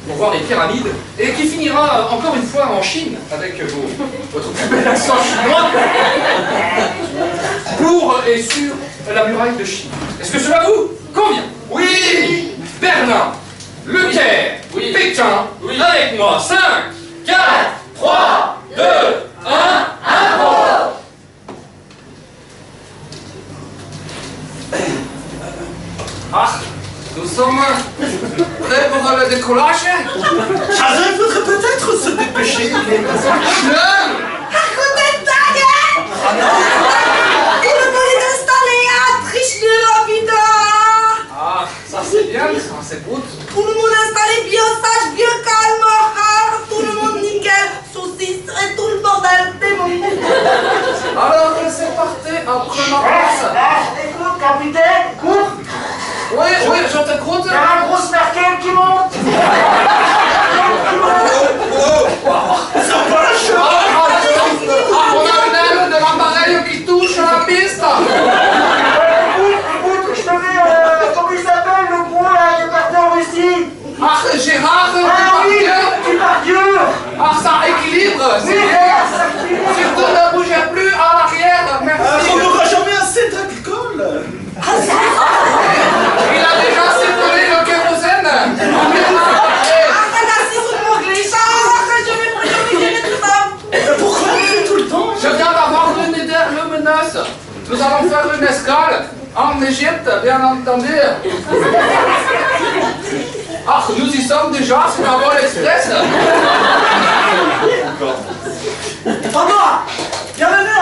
pour voir les pyramides, et qui finira encore une fois en Chine avec votre plus bel accent chinois pour et sur la muraille de Chine. Est-ce que cela vous convient? Oui. Berlin, Le Caire, oui. Pékin, oui. Avec moi, 5, 4, 3, 2, 1, Ah, nous sommes prêts pour le décollage. Chazin faudrait peut-être se dépêcher. À côté de ta gueule. Il me voulait installer à Trichner rapide. Ah, ça c'est bien, ça c'est beau. Tout le monde installé bien sage, bien calme. Tout le monde nickel. Saucisse et tout le bordel. T'es mon. Alors, c'est parti, après ma place. Écoute, capitaine, cours. Oui, je t'écoute. Il y a la grosse Merkel qui monte. Ça va la chose. On a une aile de l'appareil qui touche la piste. Écoute, je te dis, comment il s'appelle le gros là qui est parti en Russie? Ah, Gérard, Ah oui, tu pars Dieu. Ah, ça équilibre, c'est bien. Surtout ne bougez plus en arrière, merci. On n'aura jamais assez d'alcool. Il a déjà circulé le kérosène. Pourquoi on fait tout le temps? Je viens d'avoir une idée lumineuse. Nous allons faire une escale en Égypte, bien entendu. Ah, nous y sommes déjà sur un vol express. Papa, bienvenue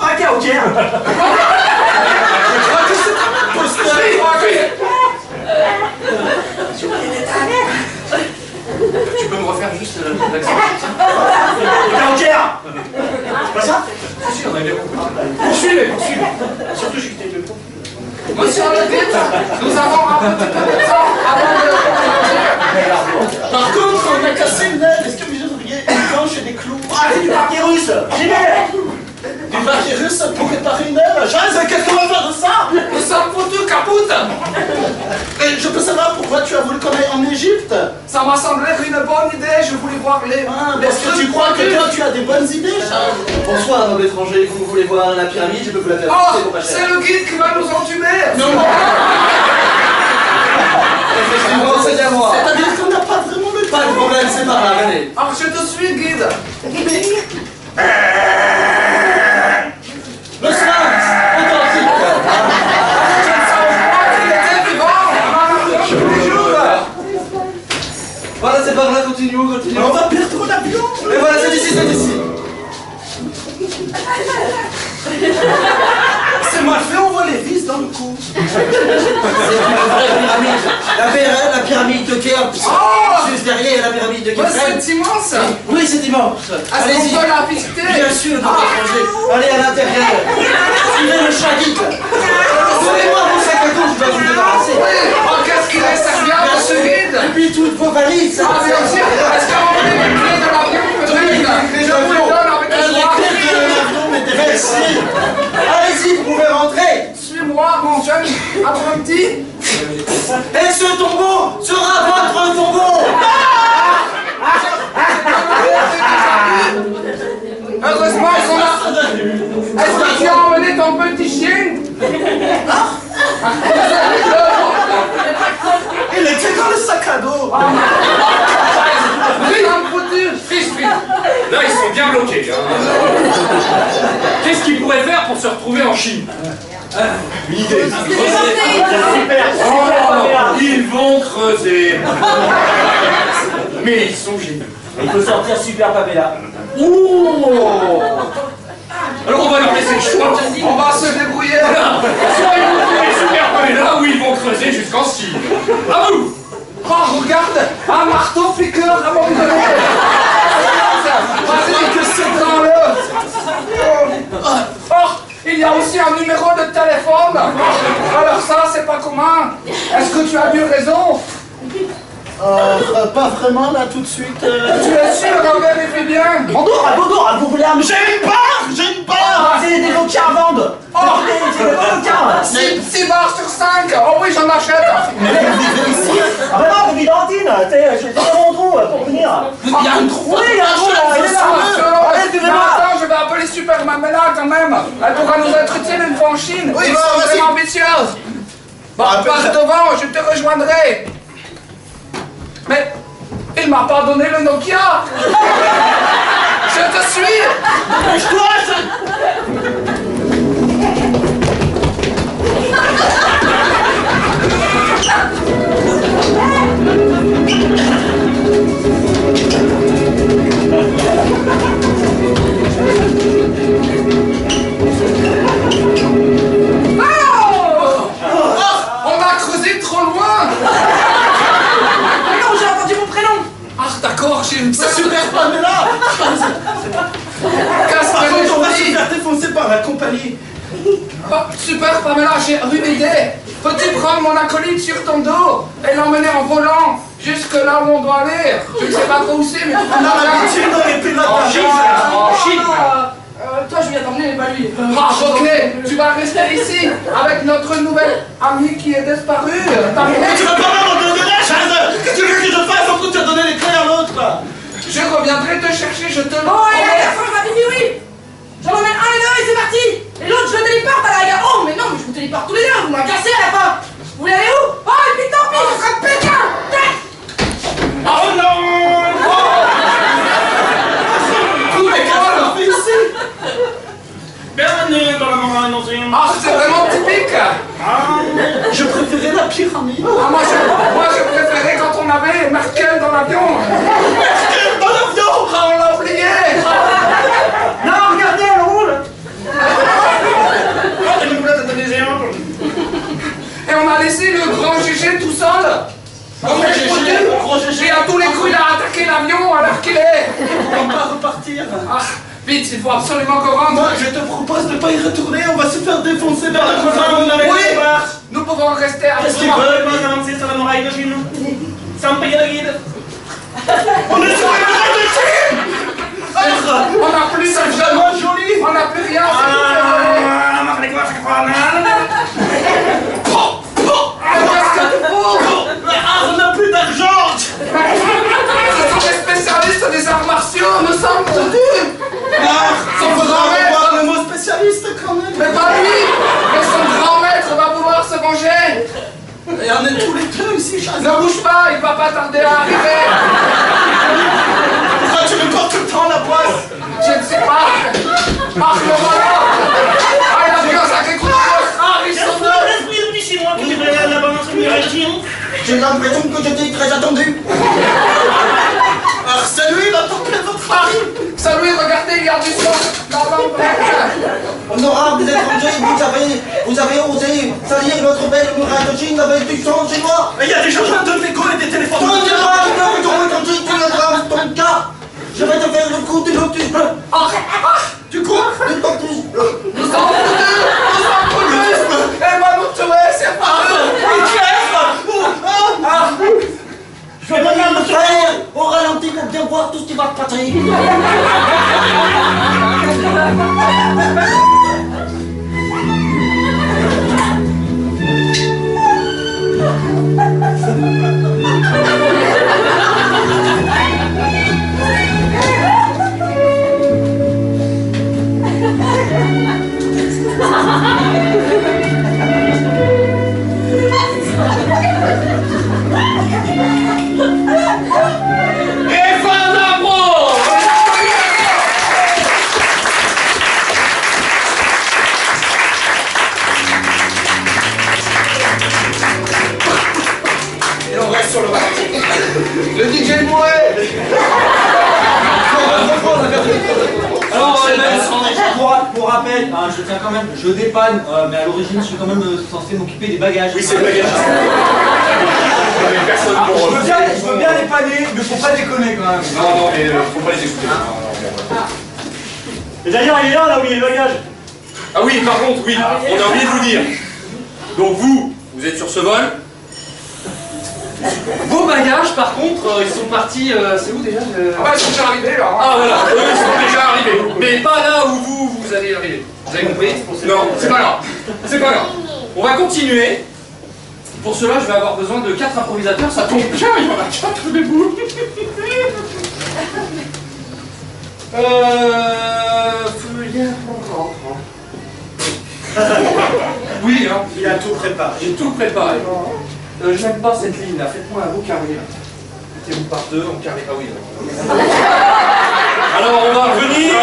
à Caotière. Tu peux me refaire juste l'accent? Caotière. C'est pas ça? Si, on a bien compris. Poursuivez. Surtout j'ai quitté le groupe. Monsieur le guide, nous avons un petit peu de temps avant de... Par contre, on a cassé une lettre. Est-ce que vous auriez une planche et des clous? Ah, c'est du papier russe. J'y vais. Du papier russe pour réparer une aile. Chaz, qu'est-ce qu'on va faire de ça? Nous sommes foutus, capoute. Et je peux savoir pourquoi tu as voulu qu'on aille voir les... Parce que tu crois que toi, tu as des bonnes idées, Charles. Bonsoir, noble étranger. Vous voulez voir la pyramide? Je peux vous la faire visiter pour Oh, pas cher. c'est le guide qui va nous entuber. Non. Effectivement, c'est bien moi. C'est-à-dire qu'on n'a pas vraiment de... Pas de problème, c'est pas grave, allez. Alors, je te suis, guide. Le sphinx, authentique. Voilà, c'est par là, continuons. On va perdre l'avion. Et voilà, c'est d'ici, c'est d'ici. C'est mal fait, on voit les vis dans le cou. C'est une vraie pyramide. La pyramide de Khéops. Juste derrière la pyramide de Khéops. C'est immense. Oui, c'est immense. Est-ce qu'on peut la visiter? Bien sûr, allez à l'intérieur. Suivez le chat guide. Donnez-moi mon sac à dos, je dois vous débarrasser. Oh, qu'est-ce qu'il est serviable, ce guide? Et puis toutes vos valises. Ah, bien sûr. Est-ce qu'on a les clés de l'avion, peut-être? Je vous les donne avec Les joie. clés de l'avion, mais merci. Allez-y, vous pouvez rentrer. Suis-moi, mon jeune apprenti. Et ce tombeau sera votre tombeau. Heureusement, ils sont là. Est-ce que tu as emmené ton petit chien? Il était dans le sac à dos. Là, ils sont bien bloqués. Hein. Qu'est-ce qu'ils pourraient faire pour se retrouver en Chine? Une idée. Ils vont creuser. Mais ils sont géniaux. Il faut sortir Super Pamela. Alors on va leur laisser le choix. On va se débrouiller. Voilà. Soit ils vont trouver Super Pamela ou ils vont creuser jusqu'en Chine. À vous. Oh, regarde, un marteau piqueur abandonné. Vas-y, que c'est dans le... Oh, il y a aussi un numéro de téléphone. Alors ça, c'est pas commun. Est-ce que tu as eu raison? Pas vraiment là tout de suite. Tu es sûr, vérifie bien. Bonjour, vous voulez un... J'ai une barre. C'est des vodkas à vendre. Oh, C'est des vodkas. 6 barres sur 5. Oh oui, j'en achète. Mais vous vivez ici? Ah ben non, vous vivez dans Tine. J'ai fait mon trou pour venir. Il y a un trou. Oui, il y a un trou là, il est là. Allez, Mais suivez-moi. attends, je vais appeler Super Mamela quand même. Elle pourra nous être utile une fois en Chine. Oui, Ils bah, sont vas-y. vraiment ambitieuses. Bon, passe devant, je te rejoindrai. Mais il m'a pas donné le Nokia. Je te suis. On a creusé trop loin. Non, j'ai entendu mon prénom. Ah d'accord, j'ai une C'est Super Pamela. casse Par contre, on va se jolie. faire défoncer par la compagnie. Oh, super Pamela, j'ai une idée. Peux-tu prendre mon acolyte sur ton dos et l'emmener en volant jusque là où on doit aller? Je ne sais pas trop où c'est, mais tu On a l'habitude dans les pilotes En Chine. En Chine. Toi, je viens t'emmener, pas lui. Ah, ok, tu vas rester ici avec notre nouvelle amie qui est disparue. T'as Mais tu compris? vas pas m'abandonner la chaise. Qu'est-ce que tu veux que je fasse? En plus, tu as donné les clés à l'autre. Je reviendrai te chercher, je te Bon, allez, la dernière fois, je m'appelle oui. J'en emmène un et deux et c'est parti. Et l'autre, je le téléporte à la gare. Oh, mais non, mais je vous téléporte tous les deux. Vous m'avez cassé à la fin. Vous voulez aller où? Oh, et puis tant pis, ce sera Pékin. Oh non. Tous les gars, ici. Bienvenue dans la montagne ancienne. Ah, c'est vraiment typique. Je préférais la pyramide. Ah, moi, je préférais quand on avait Merkel dans l'avion. Dans l'avion. Ah, on l'a oublié. Non, regardez, elle roule. Et on a laissé le grand GG tout seul. Comme les foutus. Et à tous les coups, il a attaqué l'avion à l'heure qu'il est. On va pas repartir. Ah, vite, il faut absolument qu'on rentre. Moi, je te propose de pas y retourner. On va se faire défoncer par la compagnie. Oui, nous pouvons rester à Qu'est-ce qu'ils l'endroit. veulent? Sans payer le guide. On est sur les bras de Chine. On n'a plus C'est d'argent. vraiment joli. On n'a plus rien. Qu'est-ce que tu fous? On n'a plus d'argent. Ce sont des spécialistes des Et on est tous les deux ici, Chazal. Ne bouge pas, il va pas tarder à arriver. Pourquoi tu me portes tout le temps la poisse? Je ne sais pas. Marc le voilà. Ah, il a pris un sacré coup de poisse. Ah, ils sont deux. L'esprit de petit chinois qui fait la balance de réaction. J'ai l'impression que j'étais très attendu. Alors salut, il va porter votre mari. Salut, regardez, il y a du sang dans l'embête. Honorables étrangers, vous avez osé salir notre belle muraille de Chine avec du sang chez moi. Mais il y a des chargeurs de l'écho et des téléphones. Ton cas. Je vais te faire le coup du lotus bleu. Du coup, du lotus bleu. Nous sommes foutus. Elle va nous tuer, c'est pas eux. Je vais venir me faire au ralenti pour bien voir tout ce qui va te passer. Sur le ralenti. Le DJ mourait. Alors, pour rappel, hein, je tiens quand même, je dépanne, mais à l'origine, je suis quand même censé m'occuper des bagages. Oui, c'est le bagage. Personne pour... Je veux bien dépanner, mais faut pas déconner quand même. Non, non, mais faut pas les écouter. Et d'ailleurs, il est là, on a oublié le bagage. Ah oui, par contre, oui, on a oublié de vous dire. Donc vous êtes sur ce vol. Vos bagages, par contre, ils sont partis. C'est où déjà Ah bah ils sont déjà arrivés là. Ah voilà, eux ils sont déjà arrivés. Mais pas là où vous allez arriver. Vous avez compris? Non, c'est pas grave. C'est pas grave. On va continuer. Pour cela, je vais avoir besoin de 4 improvisateurs. Ça tombe bien, il y en a 4 debout. Oui, hein. Il a tout préparé. J'ai tout préparé. Je n'aime pas cette ligne là, faites-moi un beau carré là. Mettez-vous par deux en carré. Ah oui. Alors on va revenir.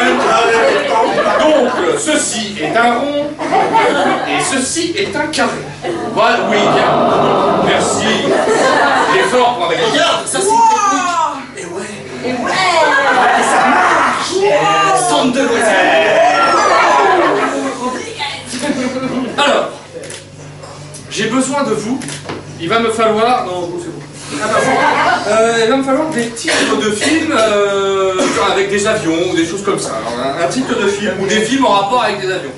Donc ceci est un rond et ceci est un carré. Voilà, oui, bien. Merci. L'effort pour avec. Regarde, ça c'est technique. Et ouais. Ça marche. Centre de Alors, j'ai besoin de vous. Il va me falloir... Non, c'est bon. Il va me falloir des titres de films avec des avions ou des choses comme ça. Alors, un titre de film ou des films en rapport avec des avions.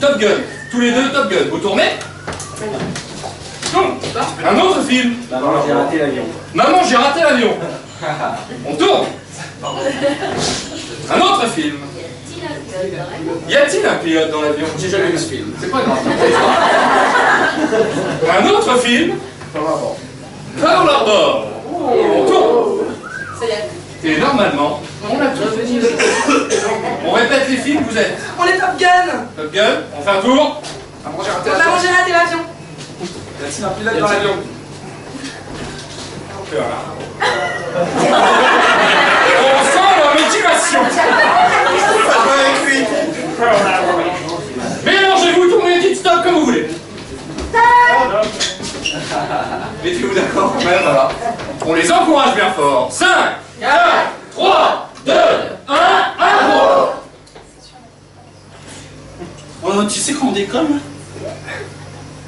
Top Gun. Tous les deux Top Gun. Vous tournez? Non. Un autre film. Maman, j'ai raté l'avion. Maman, j'ai raté l'avion. On tourne. Un autre film. Y a-t-il un pilote dans l'avion? J'ai jamais vu ce film. C'est pas grave. Un autre film. Pearl Harbor. On tourne. Et normalement, on a tous fait. On répète les films, vous êtes. On est Top Gun. Top Gun, on fait un tour. On a mangé raté l'avion. Y a un pilote dans l'avion? On sent la motivation. Mélangez-vous, tournez les petites stop comme vous voulez. Mettez-vous d'accord quand même, voilà. On les encourage bien fort. 5, 4, 3, 2, 1, 1, Oh, tu sais qu'on déconne?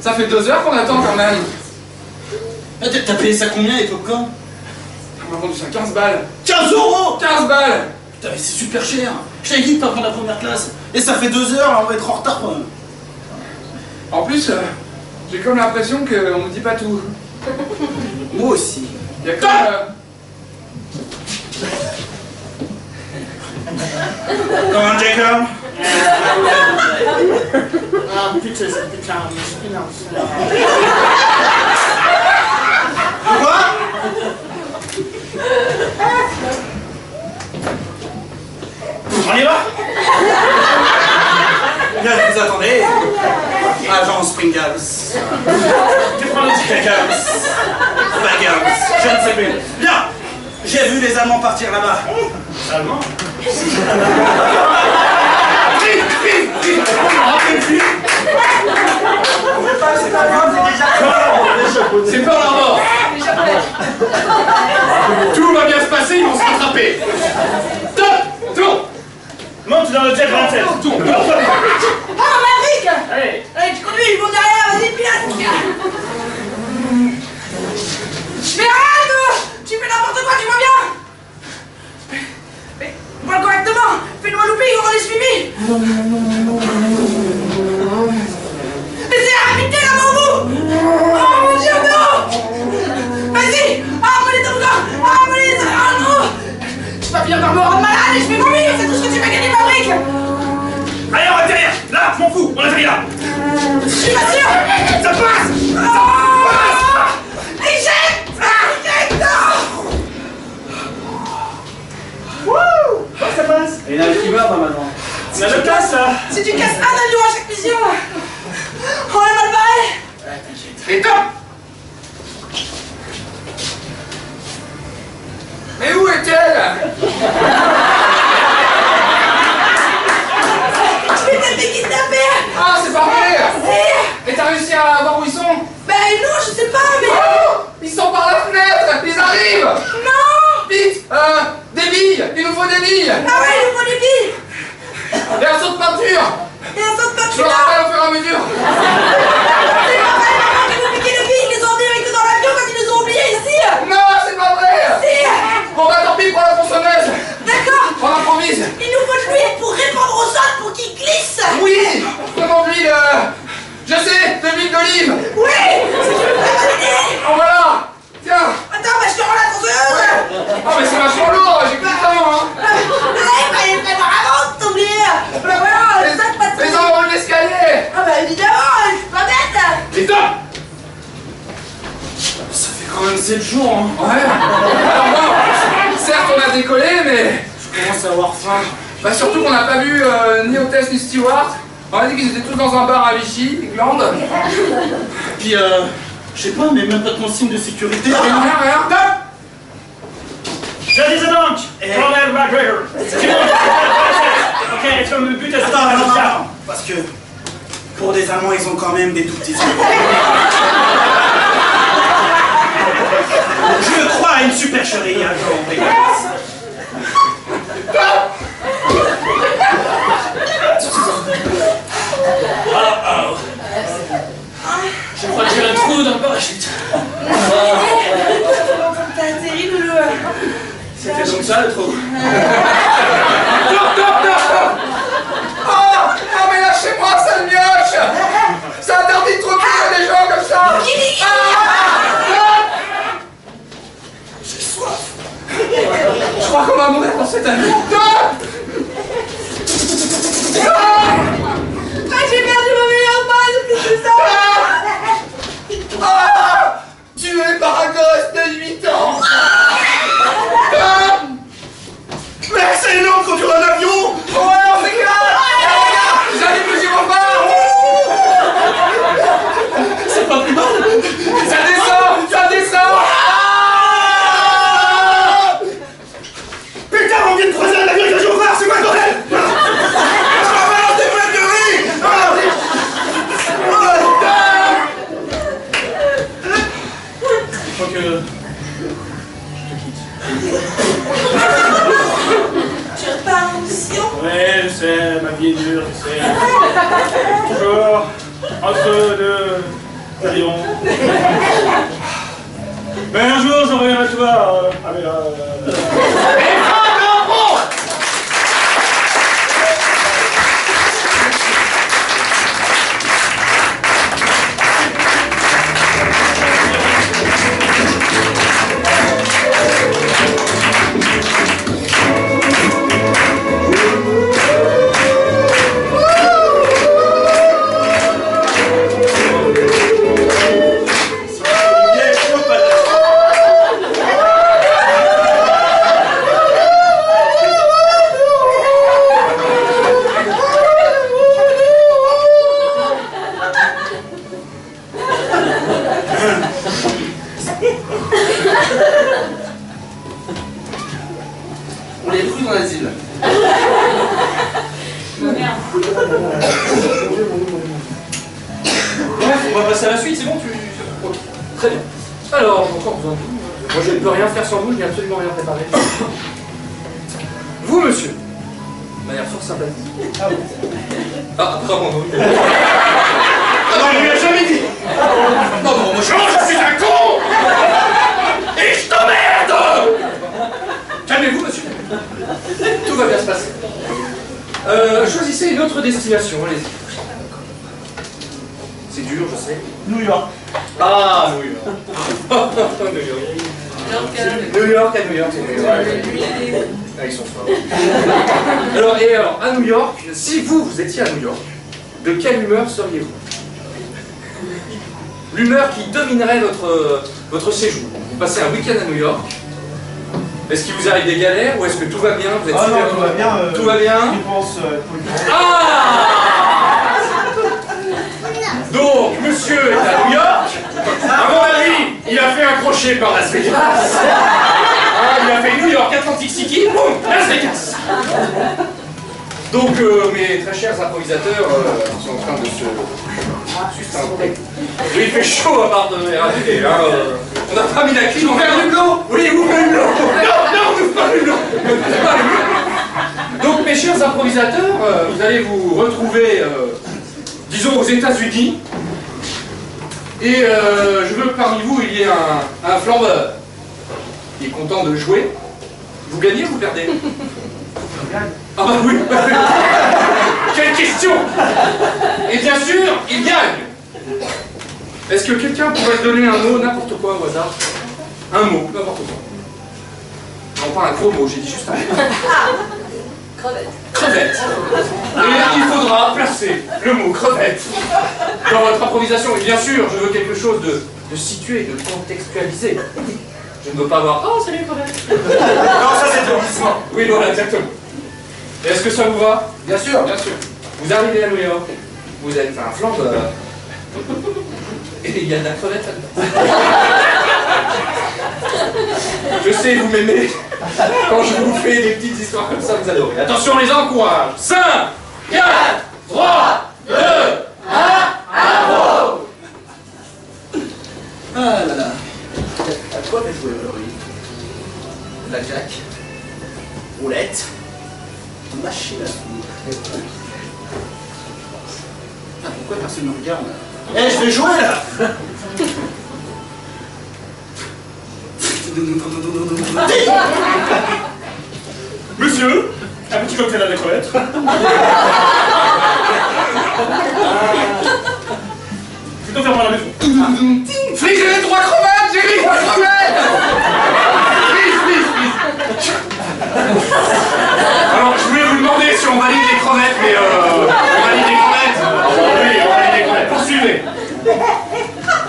Ça fait 2 heures qu'on attend quand même. T'as payé ça combien les popcorn? On m'a vendu ça 15 balles. 15 €! 15 balles! Putain, mais c'est super cher! Je t'avais dit de pas prendre la première classe! Et ça fait 2 heures, là, on va être en retard quand même! En plus, j'ai comme l'impression qu'on nous dit pas tout. Moi aussi! Il y a comme... Comment Jacob? Quoi? On y va? Bien, vous attendez. Agent Springles. je ne sais plus. Bien, j'ai vu des Allemands partir là-bas. Allemands? Vite, je me rappelle plus. C'est pas grave, c'est déjà C'est Pearl Harbor. Tout va bien se passer, ils vont se rattraper. Top, tourne. Monte dans le jet 27. Tourne. Oh, Maverick! Allez. Allez, tu conduis, ils vont derrière, vas-y, pilote! Mais arrête! Tu fais n'importe quoi, tu vois bien! Mais parle correctement! Fais-nous un looping, on est suivi! Mais c'est rapide là, mon bout! Oh mon Dieu, non! Vas-y! Arme les toboggans! Arme les... Oh non! Tu vas finir par me rendre malade et je vais mourir! C'est tout ce que tu fais gagner, Maverick! Allez, on atterrit. Là, je m'en fous, on atterrit là. Je suis pas sûr! Ça passe. Éjecte! Éjecte! Wouh. Ça passe. Et il y en a qui meurt normalement. On a le casse là. Si tu casses un avion à chaque mission, on est mal barré! Et top. Mais où est-elle? Je vais t'être kidnappé! Ah, c'est pas vrai! Eh, Et t'as réussi à voir où ils sont? ben non, je sais pas, mais... Oh, ils sont par la fenêtre! Ils arrivent! Non! Vite! Des billes! Il nous faut des billes! Ah ouais, il nous faut des billes! Et un saut de peinture! Et un saut de Je peinture me là! rappelle au fur et à mesure! C'est pas vrai, maman, qui nous piquer les billes, ils les ont emmenés avec eux dans l'avion quand ils nous ont oubliés ici! Non, c'est pas vrai! Si! Bon bah tant pis, prends la tronçonneuse! D'accord! On improvise! Il nous faut de l'huile pour répandre au sol pour qu'il glisse! Oui! Comment de l'huile? Je sais! De l'huile d'olive! Oui! C'est une très bonne idée! En voilà! Tiens! Attends, bah je te rends la tronçonneuse! Ah mais c'est vachement lourd! J'ai plus le temps, hein! Allez, bah il prévoir avant de t'oublier! Bah voilà, le sac pas de Les gens ont l'escalier! Ah bah évidemment, je suis pas bête! Et top. Ça fait quand même 7 jours. Hein. Ouais! Alors bon, certes on a décollé, mais... Je commence à avoir faim. Bah surtout qu'on n'a pas vu ni hôtesse ni steward. On a dit qu'ils étaient tous dans un bar à Vichy, Gland. Puis je sais pas, mais même pas de consigne de sécurité. Rien. Top. Je disais donc, Colonel McGregor. Ok, est-ce que le but est... Attends, parce que pour des Allemands, ils ont quand même des tout petits yeux. Je crois à une supercherie, un jour, les gars. Je crois que j'ai un trou dans le parachute. T'as terrible le... C'était donc ça le trou. Top. Oh mais lâchez-moi, sale mioche! C'est interdit de trop tuer des gens comme ça! J'ai soif! Je crois qu'on va mourir dans cette année. Ah, j'ai perdu mon meilleur pote depuis tout ça! Tué par un gosse de 8 ans! Mais c'est énorme quand tu as un avion! Ouais, on s'éclate! Regarde, j'arrive le gyrophare! C'est pas plus mal! Ça descend! Putain, on vient de croiser un avion avec un gyrophare, c'est quoi le bordel? Il faut que... Tu repars en mission? Ouais, je sais, ma vie est dure, je sais. Toujours entre deux avions. Mais un jour, je reviendrai te voir avec On les cru dans l'asile. Bref, on va passer à la suite, c'est bon, Ok, très bien. Alors, encore besoin de vous. Moi, je ne peux rien faire sans vous, je n'ai absolument rien préparé. Vous, monsieur, de manière fort sympathique. Ah oui. Ah, pardon. Ah non, il ne l'a jamais dit. Non, non, moi, je suis un con. Et je t'emmerde. Calmez-vous, monsieur. Tout va bien se passer. Choisissez une autre destination, allez-y. C'est dur, je sais. New York. Ah, New York. New York, c'est New York. Ah, ils sont forts. Alors, à New York, si vous étiez à New York, de quelle humeur seriez-vous? L'humeur qui dominerait votre séjour. Vous passez un week-end à New York. Est-ce qu'il vous arrive des galères ou est-ce que tout va bien? Vous êtes non, tout va bien. Tout va bien. Je pense. Ah! Donc, monsieur est à New York. À mon avis, il a fait un crochet par Las Vegas. Ah, il a fait New York, Atlantic City, boum, Las Vegas. Donc, mes très chers improvisateurs sont en train de se sustenter. Il fait chaud à part de RATP. Hein, on n'a pas mis la clim. Vous perdez du l'eau? Oui, vous perdez de l'eau. Non, vous perdez de l'eau. Donc, mes chers improvisateurs, vous allez vous retrouver, disons, aux États-Unis. Et je veux que parmi vous, il y ait un flambeur qui est content de jouer. Vous gagnez ou vous perdez? Ah bah oui. Quelle question. Et bien sûr, il gagne. Est-ce que quelqu'un pourrait donner un mot, n'importe quoi au hasard? Un mot, n'importe quoi. Non, pas un gros mot, j'ai dit juste un mot. Crevette. Crevette. Et il faudra placer le mot crevette dans votre improvisation. Et bien sûr, je veux quelque chose de situé, de contextualisé. Je ne veux pas avoir « Oh, c'est les crevettes !» Non, ça c'est un glissement. Oui, voilà, exactement. Est-ce que ça vous va? Bien sûr. Bien sûr. Vous arrivez à New York, vous êtes un flambeur, et il y a de la crevette là-dedans. Je sais, vous m'aimez. Quand je vous fais des petites histoires comme ça, vous adorez. Attention, on les encourage. 5, 4, 3, 2, 1, impro. Ah là là. À quoi t'as joué aujourd'hui? Blackjack, roulette, machine à sous. Ah, pourquoi personne ne me regarde? Eh, je vais jouer là. Monsieur, un petit cocktail à la crevette. Plutôt faire à la maison. Flic, j'ai les 3 crevettes, j'ai les 3 crevettes. Please. Alors, je voulais vous demander si on valide les crevettes, mais on valide les crevettes. Oui, on valide les crevettes. Poursuivez.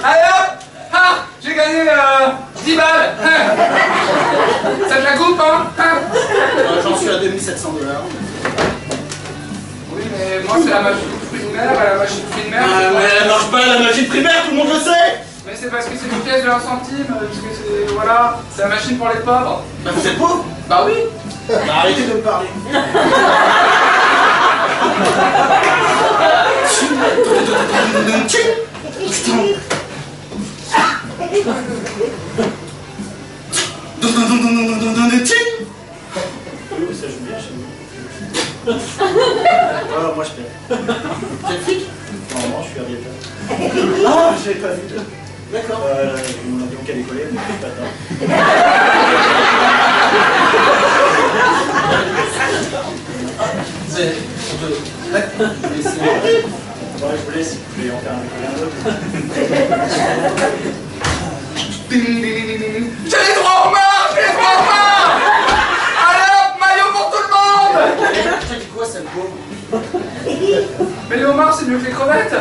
Allez hop! Ah! J'ai gagné 10 balles! Ça te la coupe, hein? J'en suis à 2700 $. Oui, mais moi c'est la magie primaire, la magie primaire. Mais elle marche pas la magie primaire, tout le monde le sait. Mais c'est parce que c'est une pièce de 1 centime, parce que c'est. Voilà, c'est la machine pour les pauvres. Bah vous êtes pauvre? Bah oui! Bah arrêtez de me parler. Oui, ça joue bien chez nous. Alors moi je paie. T'es le flic? Non, je suis aviateur. Ah, j'avais pas vu. D'accord. Mon avion qui a décollé, mais c'est pas tard. C'est... D'accord. Ouais, je vous laisse, je vais en faire un autre. J'ai les droits en main! J'ai les droits en main! Allez hop, maillot pour tout le monde! Tu dis quoi, sale pauvre? Mais les homards, c'est mieux que les crevettes!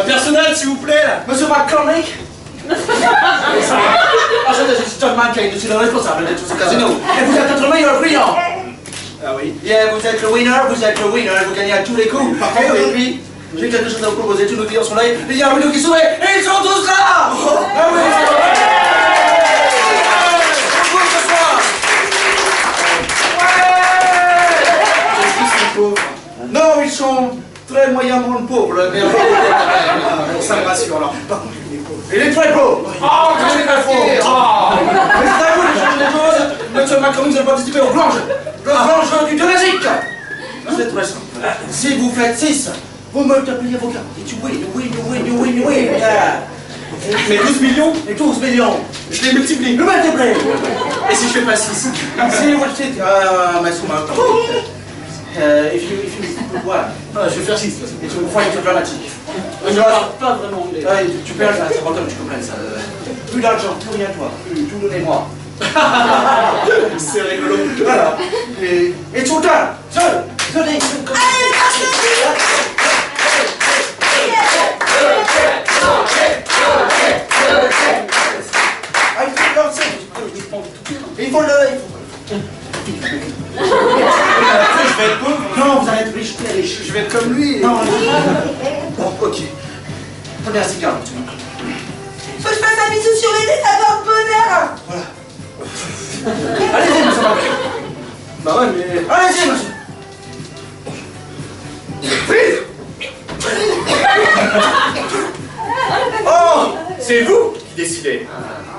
Personnel, s'il vous plaît, là. Monsieur McCormick. Enchanté, je suis John McCain, je suis le responsable de tout ce casino. Et vous êtes notre meilleur client. Ah oui? Yeah, vous êtes le winner, vous gagnez à tous les coups. Et aujourd'hui, J'ai quelque chose à vous proposer, tous nos clients sont là, il y a un rideau qui s'ouvre et ils sont tous là. Ah oui, ce soir. Est-ce qu'ils sont pauvres? Non, ils sont très moyennement pauvres, mais ça me rassure alors. Par contre, il est pauvre. Il est très pauvre. Oh, je suis pas faux. Mais c'est à vous de changer les choses. Monsieur Macron, vous allez participer au planche. Le planche du Jurassique. C'est très simple. Si vous faites 6, vous multipliez vos cartes. Et tu win. Mais 12 millions? Et 12 millions. Je les multiplie. Le multiplie. Et si je fais pas 6? Si vous le faites, mais sous ma if you what? Je vais faire 6. Et tu me crois que c'est dramatique. Pas vraiment. Tu perds ça, c'est important que tu comprennes ça. Plus d'argent, plus rien toi. Tout donnez-moi. C'est rigolo. Voilà. Et tout le temps, seul. Allez, il faut le... Je vais être pauvre. Non, vous allez être riche, très riche. Je vais être comme lui. Non, bon, ok. Prenez un cigare. Faut que je fasse un bisou sur les dés, ça porte bonheur. Voilà. Allez-y, monsieur Macron. Bah ouais, mais... Allez-y, monsieur. Oh, c'est vous qui décidez.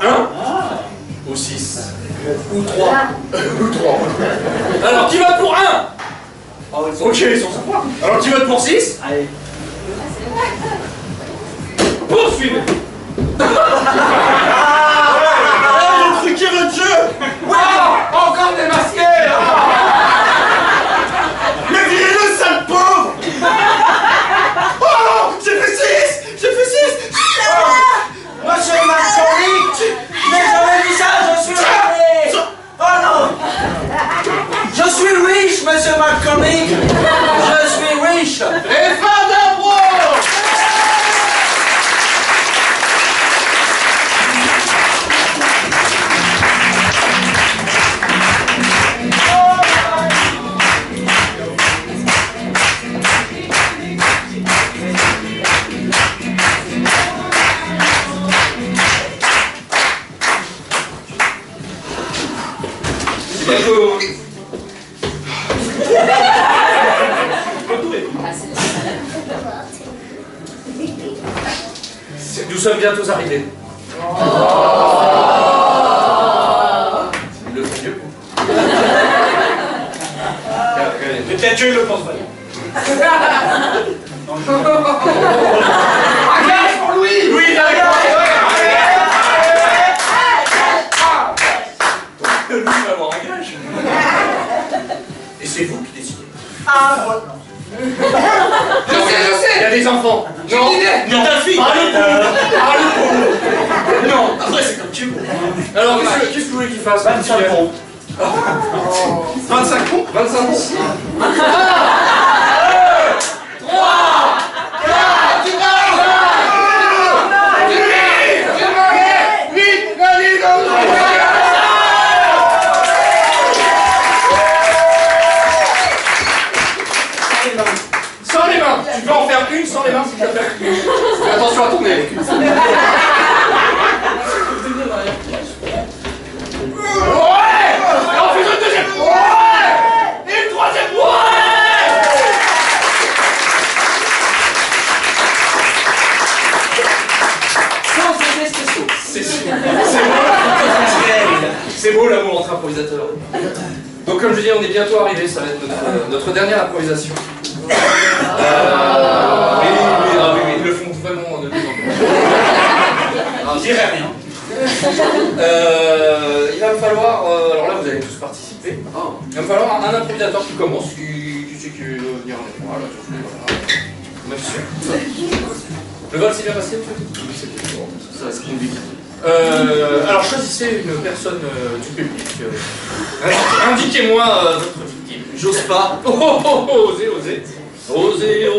1 ou 6 ou 3 ou 3. Alors qui vote pour 1? Ok, ils sont sympas. Alors qui vote pour 6? Allez. Poursuivez. Le truc est votre jeu. Wow, encore démasqué. Mais virez-le, sale pauvre. Oh, j'ai fait 6. J'ai fait 6. Monsieur Macron, mais j'avais dit ça, je suis riche. Oh non. Je suis riche, monsieur McCormick. Je suis riche. Et fin d'un bro. Nous sommes bientôt arrivés. Il le fait mieux. Mais peut-être Dieu le pense pas. Un gage pour Louis. Oui, d'accord. Louis va avoir un gage. Et c'est vous qui décidez. Ah, voilà. Je sais. Il y a des enfants. J'ai une idée. Non, ta fille. Ah, le pauvre. Non, après c'est comme tu veux. Alors, qu'est-ce que vous voulez qu'il fasse? 25 pompes. 25 pompes? 25 pompes. sans les mains. Tu peux en faire une sans les mains s'il te plaît. Fais attention à tourner avec une. Ouais. Et on fait une deuxième. Ouais. Et une troisième. Ouais. Sans effets spéciaux. C'est beau l'amour entre improvisateurs. Donc comme je dis, on est bientôt arrivé, ça va être notre dernière improvisation. Oui, ils le font vraiment de plus en plus. Je dirais rien. Il va me falloir, alors là vous allez tous participer, il va me falloir un improvisateur qui commence, qui sait qui veut venir avec moi, là, voilà. Le vol s'est bien passé, monsieur? Ça va se conduire. Alors choisissez une personne du public. Indiquez-moi votre victime. J'ose pas. Osez. Osez,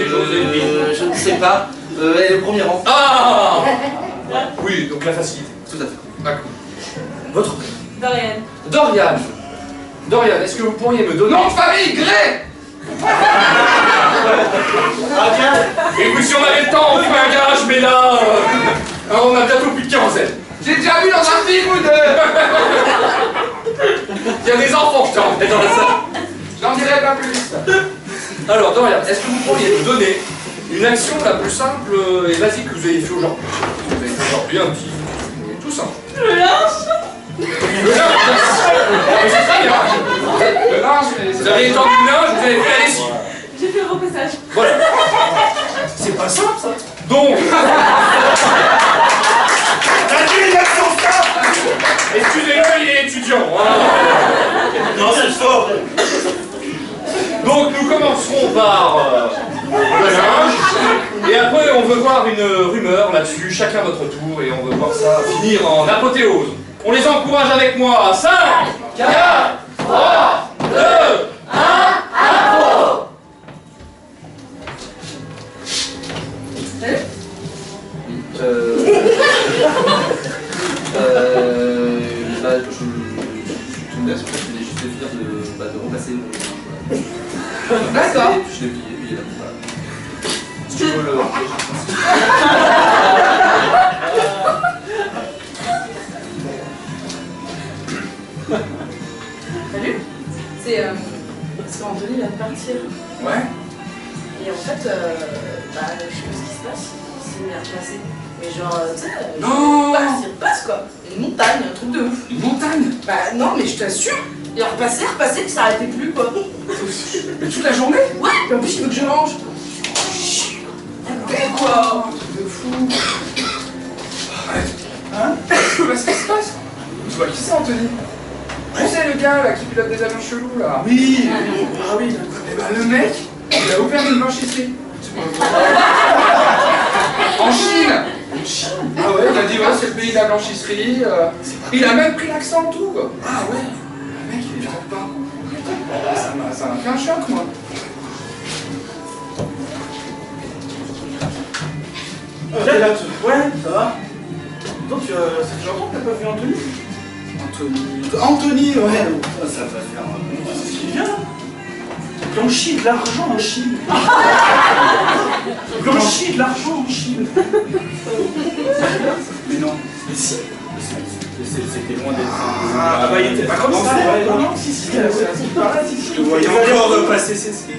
Joséphine. Je ne sais pas. Elle est au premier rang. Ah. Oui, donc la facilité. Tout à fait. D'accord. Votre prénom? Dorian. Dorian, est-ce que vous pourriez me donner... Nom de famille, Grey. Ah tiens, Écoute, si on avait le temps, on ferait un gage, mais là, on a bientôt plus de quinzaine. J'ai déjà vu dans un film ou deux. Il y a des enfants, je te rappelle, dans la salle. J'en dirai pas plus. Alors, Dorian, est-ce que vous pourriez nous donner une action la plus simple et basique que vous avez fait aujourd'hui? Vous avez fait aujourd'hui un petit... tout simple. Le linge. Le linge, c'est très bien. Le linge, Vous avez étendu le linge, vous avez fait la lessive. J'ai fait le repassage. Voilà. C'est pas simple, ça. Donc... T'as dit une action simple. Excusez-le, il est étudiant. Non, c'est fort. Donc nous commencerons par le linge, et après on veut voir une rumeur là-dessus, chacun votre tour, et on veut voir ça finir en apothéose. On les encourage avec moi. 5, 4, 3, 2, 1, apro! Là, tu me laisses, je vais juste finir de repasser le... D'accord. Je l'ai plié, puis il est là. Voilà. Si tu veux le... Salut. C'est parce qu'Anthony vient de partir. Ouais. Et en fait, je sais pas ce qui se passe. C'est bien passé. Mais genre, tu sais, Non. il repasse quoi. Une montagne, un truc de ouf. Une montagne. Bah non, mais je t'assure. Il repassait, puis ça arrêtait plus quoi. Mais toute la journée. Ouais, puis en plus il veut que je mange. Et quoi. Un truc de fou. Hein? Qu'est-ce qui se passe? Tu vois qui c'est, Anthony? Tu sais le gars là qui pilote des avions chelous là? Oui. Ah oui. Eh ben le mec, il a ouvert une blanchisserie. En Chine. Ah ouais, il a dit ouais, c'est le pays de la blanchisserie. Il a même pris l'accent et tout quoi. Ah ouais. Le mec il est trop pas. Ça m'a fait un choc moi. Là, ouais, ça va. Donc, ça fait longtemps que t'as pas vu Anthony? Anthony, ouais. Ça va faire... C'est ce qui vient. Blanchir de l'argent en Chine. Blanchir de l'argent en Chine. Mais non. Mais si. C'était loin d'être... Ah bah il était pas comme ça. Non, non, si, si. Je te voyais encore de passer ses skis.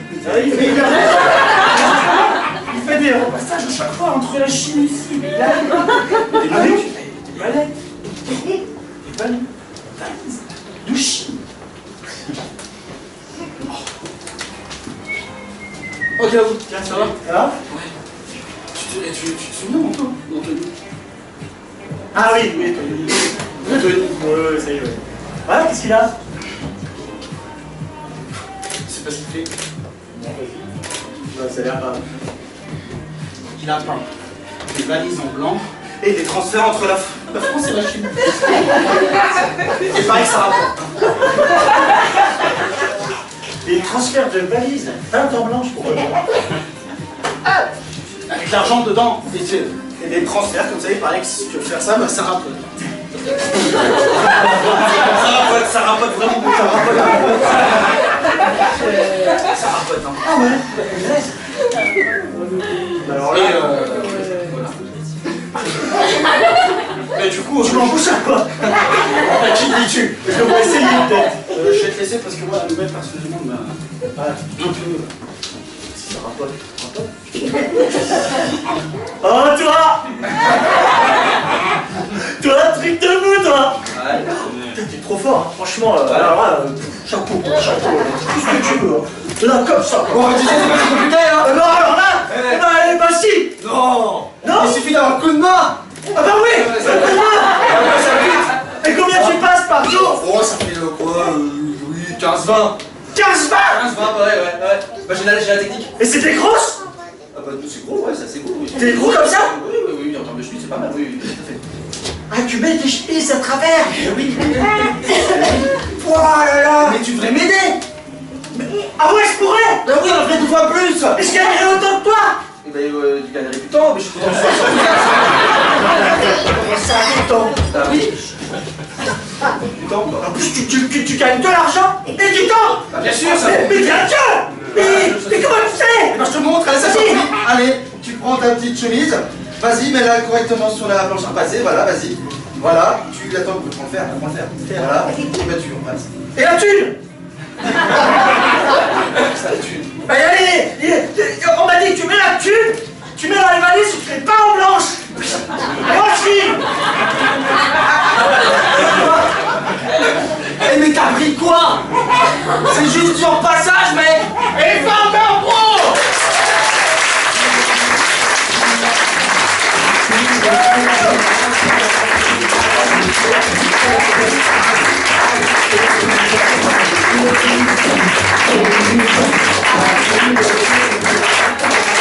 Il fait des repassages à chaque fois entre la Chine ici. Il a des mallettes. Des valises. De Chine. Oh, Gaou. Tiens, ça va? Ça va? Tu te souviens, Anthony? Ah oui, oui, Anthony. Ouais, ça y est, ouais. Ouais, qu'est-ce qu'il a? C'est pas ce qu'il fait. Ça a l'air pas. Il a peint des valises en blanc et des transferts entre la France et la Chine. Et pareil, ça rapporte. Des transferts de valises peintes en blanche pour eux. Avec l'argent dedans. Et des transferts comme ça, il paraît que si tu veux faire ça, bah ça rapporte. Ça rapporte vraiment beaucoup. Ça rapporte, hein. Ah ouais. Alors là, voilà. Mais du coup, tu m'embauches à quoi? À qui dis-tu? Je vais essayer peut-être. Je vais te laisser parce que moi, la nouvelle personnellement, bah, un peu. Si ça rapporte, Oh, toi! Toi, truc de fou, toi! Ouais. T'es trop fort, hein. Franchement. Alors là, chapeau, tout ce que tu veux. Hein. Là, comme ça. Bon, tu sais, c'est pas si compliqué, hein? Non, alors là, bah si! Non! Non! Il suffit d'avoir un coup de main! Ah bah oui! Ça coup de main! Et combien tu passes par jour? Oh, ça fait quoi? Oui, 15-20. 15-20! 15-20, ouais. Bah, j'ai la technique. Et c'est des grosses? Ah bah, c'est gros, ouais, ça c'est gros. Oui. T'es gros comme ça? Oui, en termes de chemise, c'est pas mal, oui, tout à fait. Ah, tu mets tes chemises à travers? Oui. Oh là là! Mais tu devrais m'aider! Ah ouais, je pourrais! Bah oui, on ferait 2 fois plus! Et je gagnerais autant que toi! Eh ben, tu gagnerais du temps, mais je suis content que tu sois Comment ça, du temps? Ah oui. Du temps, quoi. En plus, tu gagnes de l'argent et du temps! Bah bien sûr, ça. Mais bien sûr! Mais comment tu sais? Eh ben, je te montre, allez, c'est parti. Allez, tu prends ta petite chemise. Vas-y, mets-la correctement sur la planche à repasser. Voilà, vas-y. Voilà, tu l'attends, prends le fer, prends le fer. Voilà, et bah tu en passes. Et la thune? Ça, la thune. Bah allez, on m'a dit que tu mets la thune, tu mets dans les valises, tu fais pas en blanche. Et on file. Eh mais t'as pris quoi? C'est juste sur passage, mec. Et femme d'un pro!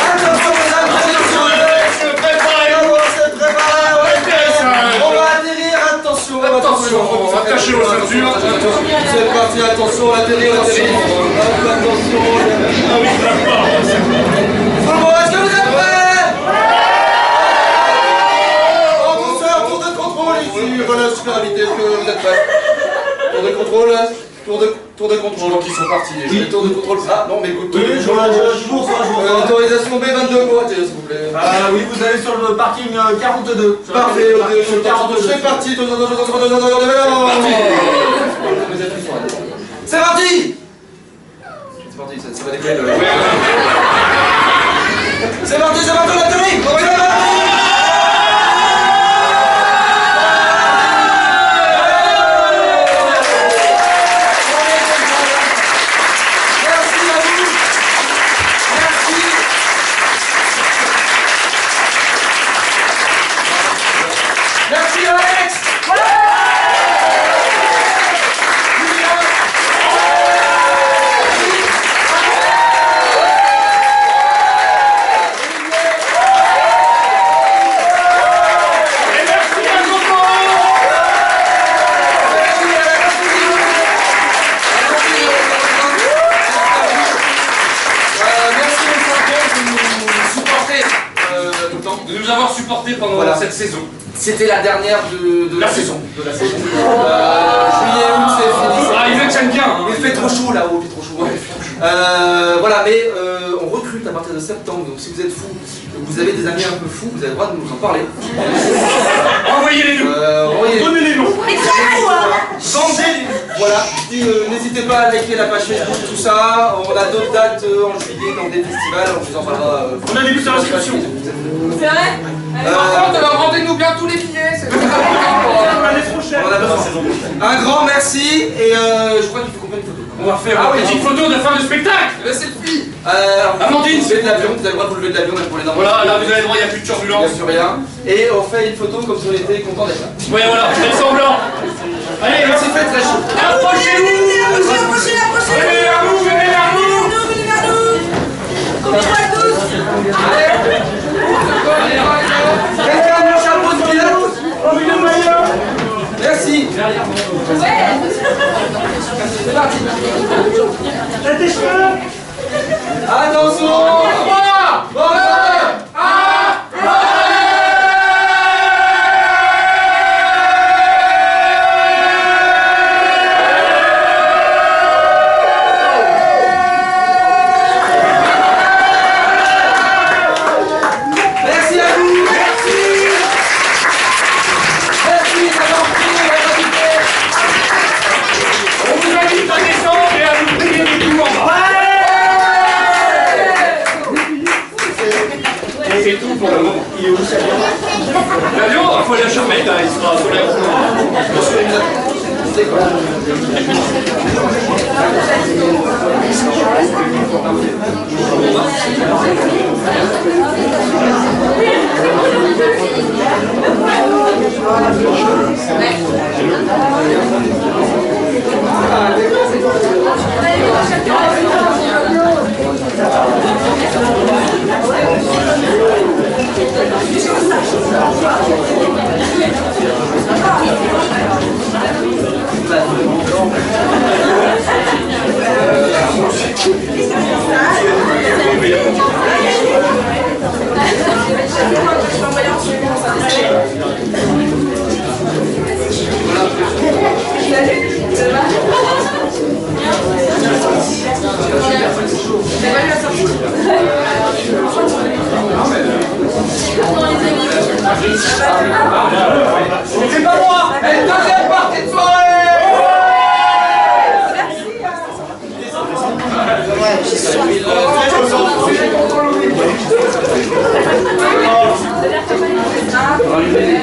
Attention, mesdames, attention. On va atterrir, attention. Attention, attachez vos ceintures. C'est parti, attention, atterrir, attention. Ah oui, je l'aime pas. Tout le monde, est-ce que vous êtes prêts? En douceur, tour de contrôle ici. Voilà, super-invité, est-ce que vous êtes prêts? Tour de contrôle. Tour de contrôle qui sont partis. Les tours de contrôle. Ah non, mais écoute. Oui, je vois. Autorisation B22 pour atterrir, s'il vous plaît. Ah oui, vous allez sur le parking 42. Parfait, sur 42. c'est parti. C'est parti. C'est parti, ça va décoller. C'est parti, on atterrit. Merci Alex! Et merci à Coco! Merci les champions de nous supporter tout le temps. De nous avoir supportés pendant Voilà. cette saison. C'était la dernière de la saison. Juillet, août, c'est fini. Ah, ils tiennent bien. Hein. Il fait trop chaud là-haut, il fait trop chaud. Voilà, mais on recrute à partir de septembre, donc si vous êtes fous, vous avez des amis un peu fous, vous avez le droit de nous en parler. Envoyez-les nous. Donnez les noms. Mais très fou, hein. Vendez. Voilà, n'hésitez pas à liker la page Facebook, tout ça. On a d'autres dates en juillet dans des festivals, on vous en parlera. On a début de l'inscription. C'est vrai? Par contre, rendez-nous bien tous les billets, c'est L'année prochaine. On a besoin. Un grand merci et je crois qu'il faut qu'on prenne une photo. On va faire une petite photo de la fin du spectacle. Le selfie. Amandine, vous levez de l'avion, vous avez le droit de vous lever de l'avion même pour les enfants. Voilà, là vous avez le droit, il n'y a plus de Il n'y turbulence. a plus rien. Et on fait une photo comme si on était content d'être là. Ouais, voilà, faites semblant. Allez, Merci, fait très chaud. approchez-vous. Approchez. Venez vers nous, venez vers nous. Venez vers nous. Combien à tous? Quelqu'un a un chapeau de pilote? Merci. C'est parti. T'as tes cheveux? Attention. 3, 2, 1. Merci à vous. Merci d'avoir pris la qualité. On vous invite à descendre et à vous prier du tout en bas. C'est tout pour le moment. Il est où ça? L'avion, il faut aller à Charmette, il sera sur C'est pas moi. Et deuxième partie de soirée. Merci.